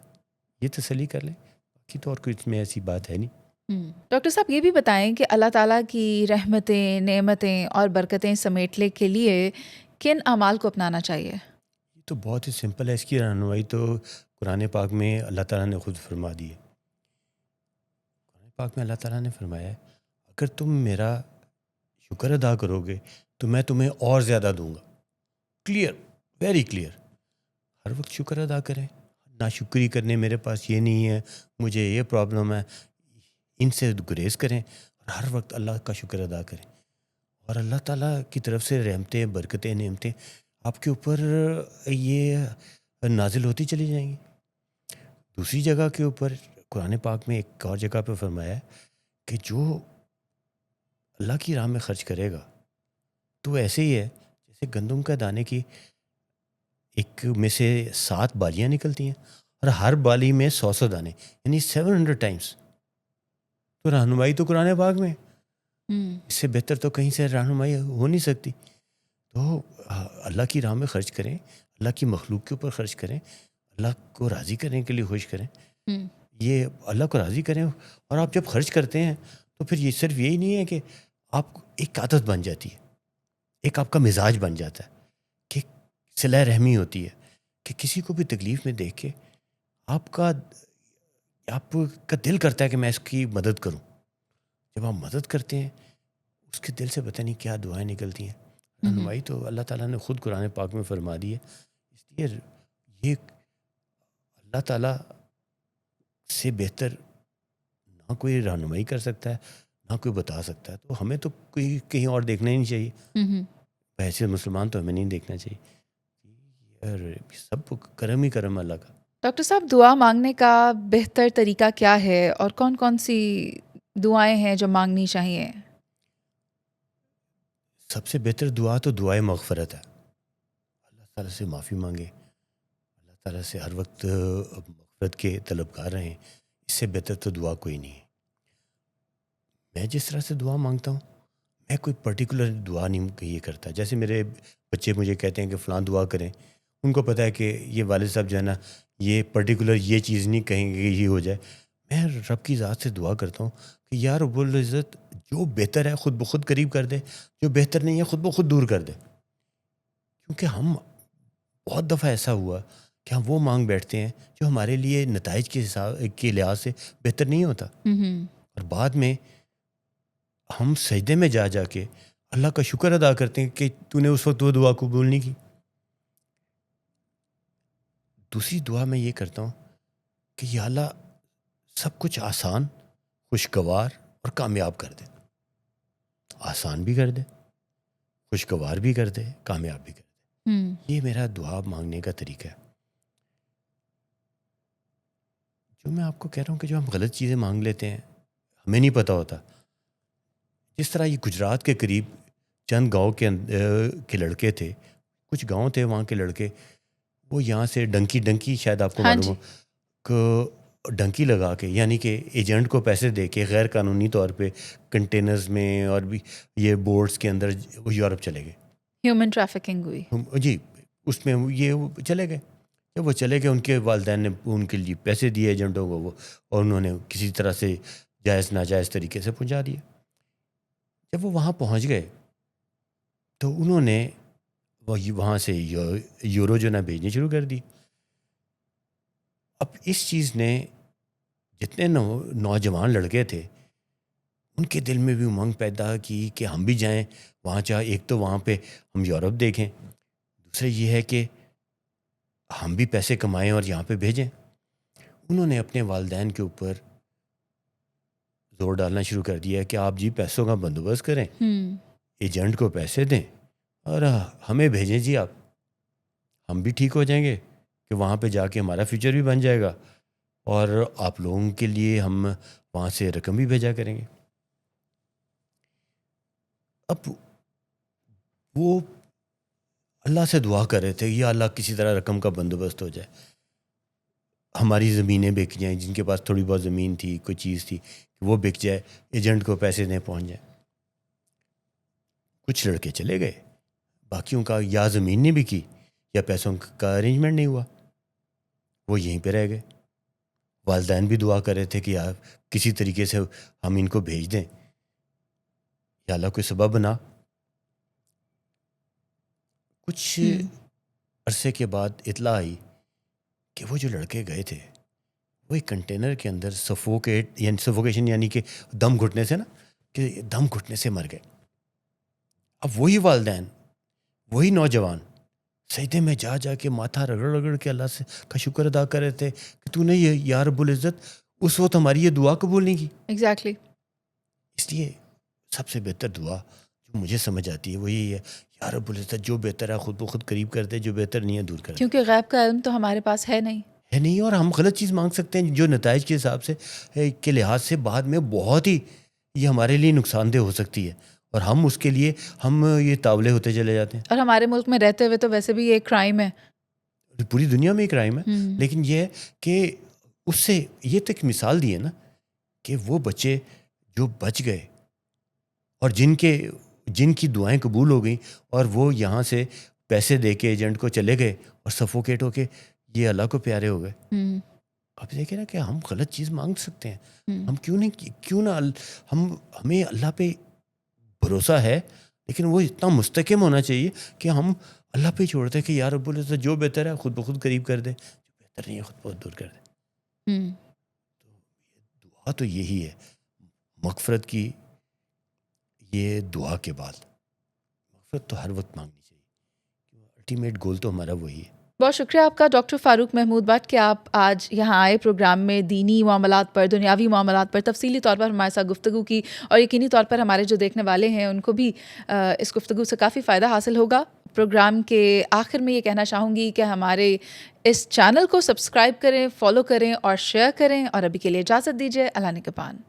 یہ تسلی کر لیں. باقی تو اور کوئی اس میں ایسی بات ہے نہیں. ڈاکٹر صاحب یہ بھی بتائیں کہ اللہ تعالیٰ کی رحمتیں نعمتیں اور برکتیں سمیٹنے کے لیے کن اعمال کو اپنانا چاہیے؟ یہ تو بہت ہی سمپل ہے. اس کی رہنمائی تو قرآن پاک میں اللہ تعالیٰ نے خود فرما دی ہے. قرآن پاک میں اللہ تعالیٰ نے فرمایا ہے اگر تم میرا شکر ادا کرو گے تو میں تمہیں اور زیادہ دوں گا. Clear, very clear. ہر وقت شکر ادا کریں. ناشکری کرنے میرے پاس یہ نہیں ہے, مجھے یہ پرابلم ہے, ان سے گریز کریں اور ہر وقت اللہ کا شکر ادا کریں. اور اللہ تعالیٰ کی طرف سے رحمتیں برکتیں نعمتیں آپ کے اوپر یہ نازل ہوتی چلی جائیں گی. دوسری جگہ کے اوپر قرآن پاک میں ایک اور جگہ پہ فرمایا ہے کہ جو اللہ کی راہ میں خرچ کرے گا تو ایسے ہی ہے جیسے گندم کا دانے کی ایک میں سے 7 بالیاں نکلتی ہیں اور ہر بالی میں 100 دانے, یعنی 700 ٹائمز. تو رہنمائی تو قرآن پاک میں, اس سے بہتر تو کہیں سے رہنمائی ہو نہیں سکتی. تو اللہ کی راہ میں خرچ کریں, اللہ کی مخلوق کے اوپر خرچ کریں, اللہ کو راضی کرنے کے لیے خوش کریں. یہ اللہ کو راضی کریں. اور آپ جب خرچ کرتے ہیں تو پھر یہ صرف یہی نہیں ہے کہ آپ ایک عادت بن جاتی ہے, ایک آپ کا مزاج بن جاتا ہے کہ صلہ رحمی ہوتی ہے کہ کسی کو بھی تکلیف میں دیکھ کے آپ کا دل کرتا ہے کہ میں اس کی مدد کروں. جب آپ مدد کرتے ہیں اس کے دل سے پتہ نہیں کیا دعائیں نکلتی ہیں. رہنمائی تو اللہ تعالیٰ نے خود قرآن پاک میں فرما دی ہے. اس لیے یہ اللہ تعالیٰ سے بہتر نہ کوئی رہنمائی کر سکتا ہے نہ کوئی بتا سکتا ہے. تو ہمیں تو کوئی کہیں اور دیکھنا ہی نہیں چاہیے. ایسے مسلمان تو ہمیں نہیں دیکھنا چاہیے. اور سب کرم ہی کرم اللہ کا. ڈاکٹر صاحب دعا مانگنے کا بہتر طریقہ کیا ہے اور کون کون سی دعائیں ہیں جو مانگنی چاہیے؟ سب سے بہتر دعا تو دعائے مغفرت ہے. اللہ تعالیٰ سے معافی مانگے, اللہ تعالیٰ سے ہر وقت مغفرت کے طلبگار رہیں. اس سے بہتر تو دعا کوئی نہیں ہے. میں جس طرح سے دعا مانگتا ہوں میں کوئی پرٹیکولر دعا نہیں یہ کرتا. جیسے میرے بچے مجھے کہتے ہیں کہ فلاں دعا کریں, ان کو پتہ ہے کہ یہ والد صاحب جو ہے نا یہ پرٹیکولر یہ چیز نہیں کہیں گے کہ یہ ہو جائے. میں رب کی ذات سے دعا کرتا ہوں کہ یا رب العزت جو بہتر ہے خود بخود قریب کر دے, جو بہتر نہیں ہے خود بخود دور کر دے. کیونکہ ہم بہت دفعہ ایسا ہوا کہ ہم وہ مانگ بیٹھتے ہیں جو ہمارے لیے نتائج کے لحاظ سے بہتر نہیں ہوتا. اور بعد میں ہم سجدے میں جا کے اللہ کا شکر ادا کرتے ہیں کہ تو نے اس وقت وہ دعا قبول نہیں کی. دوسری دعا میں یہ کرتا ہوں کہ یا اللہ سب کچھ آسان, خوشگوار اور کامیاب کر دے. آسان بھی کر دے, خوشگوار بھی کر دے, کامیاب بھی کر دے. یہ میرا دعا مانگنے کا طریقہ ہے. جو میں آپ کو کہہ رہا ہوں کہ جو ہم غلط چیزیں مانگ لیتے ہیں ہمیں نہیں پتہ ہوتا. جس طرح یہ گجرات کے قریب چند گاؤں کے لڑکے تھے, کچھ گاؤں تھے وہاں کے لڑکے, وہ یہاں سے ڈنکی شاید آپ کو معلوم ہو کہ ڈنکی لگا کے یعنی کہ ایجنٹ کو پیسے دے کے غیر قانونی طور پہ کنٹینرز میں اور بھی یہ بورڈز کے اندر وہ یورپ چلے گئے. ہیومن ٹریفکنگ ہوئی جی, اس میں یہ چلے گئے. جب وہ چلے گئے ان کے والدین نے ان کے لیے پیسے دیے ایجنٹوں کو, وہ اور انہوں نے کسی طرح سے جائز ناجائز طریقے سے پہنچا دیا. جب وہ وہاں پہنچ گئے تو انہوں نے وہاں سے یورو جو نا بھیجنی شروع کر دی. اب اس چیز نے جتنے نوجوان لڑکے تھے ان کے دل میں بھی امنگ پیدا کی کہ ہم بھی جائیں وہاں. چاہے ایک تو وہاں پہ ہم یورپ دیکھیں, دوسرا یہ ہے کہ ہم بھی پیسے کمائیں اور یہاں پہ بھیجیں. انہوں نے اپنے والدین کے اوپر زور ڈالنا شروع کر دیا کہ آپ جی پیسوں کا بندوبست کریں, ایجنٹ کو پیسے دیں اور ہمیں بھیجیں جی آپ, ہم بھی ٹھیک ہو جائیں گے کہ وہاں پہ جا کے ہمارا فیوچر بھی بن جائے گا اور آپ لوگوں کے لیے ہم وہاں سے رقم بھی بھیجا کریں گے. اب وہ اللہ سے دعا کر رہے تھے یا اللہ کسی طرح رقم کا بندوبست ہو جائے, ہماری زمینیں بک جائیں, جن کے پاس تھوڑی بہت زمین تھی, کوئی چیز تھی, وہ بک جائے, ایجنٹ کو پیسے دیں پہنچ جائیں. کچھ لڑکے چلے گئے, باقیوں کا یا زمین نہیں بکی یا پیسوں کا ارینجمنٹ نہیں ہوا, وہ یہیں پہ رہ گئے. والدین بھی دعا کر رہے تھے کہ یار کسی طریقے سے ہم ان کو بھیج دیں, یا اللہ کوئی سبب بنا. کچھ عرصے کے بعد اطلاع آئی کہ وہ جو لڑکے گئے تھے وہ ایک کنٹینر کے اندر سفوکیشن یعنی کہ دم گھٹنے سے نا, کہ دم گھٹنے سے مر گئے. اب وہی والدین, وہی نوجوان سجدے میں جا جا کے ماتھا رگڑ رگڑ کے اللہ سے کا شکر ادا کر رہے تھے کہ تو نے یہ یا رب العزت اس وقت ہماری یہ دعا قبول نہیں کی. ایگزیکٹلی. اس لیے سب سے بہتر دعا جو مجھے سمجھ آتی ہے وہ یہی ہے, یا رب العزت جو بہتر ہے خود بخود قریب کر دے, جو بہتر نہیں ہے دور کر دے. کیونکہ غیب کا علم تو ہمارے پاس ہے نہیں. اور ہم غلط چیز مانگ سکتے ہیں جو نتائج کے حساب سے کے لحاظ سے بعد میں بہت ہی یہ ہمارے لیے نقصان دہ ہو سکتی ہے, اور ہم اس کے لیے ہم یہ تاولے ہوتے چلے جاتے ہیں. اور ہمارے ملک میں رہتے ہوئے تو ویسے بھی یہ ایک کرائم ہے, پوری دنیا میں ایک کرائم ہے. لیکن یہ ہے کہ اس سے یہ تو ایک مثال دی ہے نا کہ وہ بچے جو بچ گئے اور جن کی دعائیں قبول ہو گئیں اور وہ یہاں سے پیسے دے کے ایجنٹ کو چلے گئے اور سفوکیٹ ہو کے یہ اللہ کو پیارے ہو گئے. اب دیکھیں نا کہ ہم غلط چیز مانگ سکتے ہیں, ہم کیوں نہ ہمیں اللہ پہ بھروسہ ہے, لیکن وہ اتنا مستحکم ہونا چاہیے کہ ہم اللہ پہ چھوڑتے کہ یا رب العزت جو بہتر ہے خود بخود قریب کر دے, جو بہتر نہیں ہے خود بہت دور کر دے. تو دعا تو یہی ہے مغفرت کی. یہ دعا کے بعد مغفرت تو ہر وقت مانگنی چاہیے, الٹیمیٹ گول تو ہمارا وہی ہے. بہت شکریہ آپ کا ڈاکٹر فاروق محمود بٹ کہ آپ آج یہاں آئے پروگرام میں, دینی معاملات پر, دنیاوی معاملات پر تفصیلی طور پر ہمارے ساتھ گفتگو کی, اور یقینی طور پر ہمارے جو دیکھنے والے ہیں ان کو بھی اس گفتگو سے کافی فائدہ حاصل ہوگا. پروگرام کے آخر میں یہ کہنا چاہوں گی کہ ہمارے اس چینل کو سبسکرائب کریں, فالو کریں اور شیئر کریں, اور ابھی کے لیے اجازت دیجیے. اللہ نگہبان.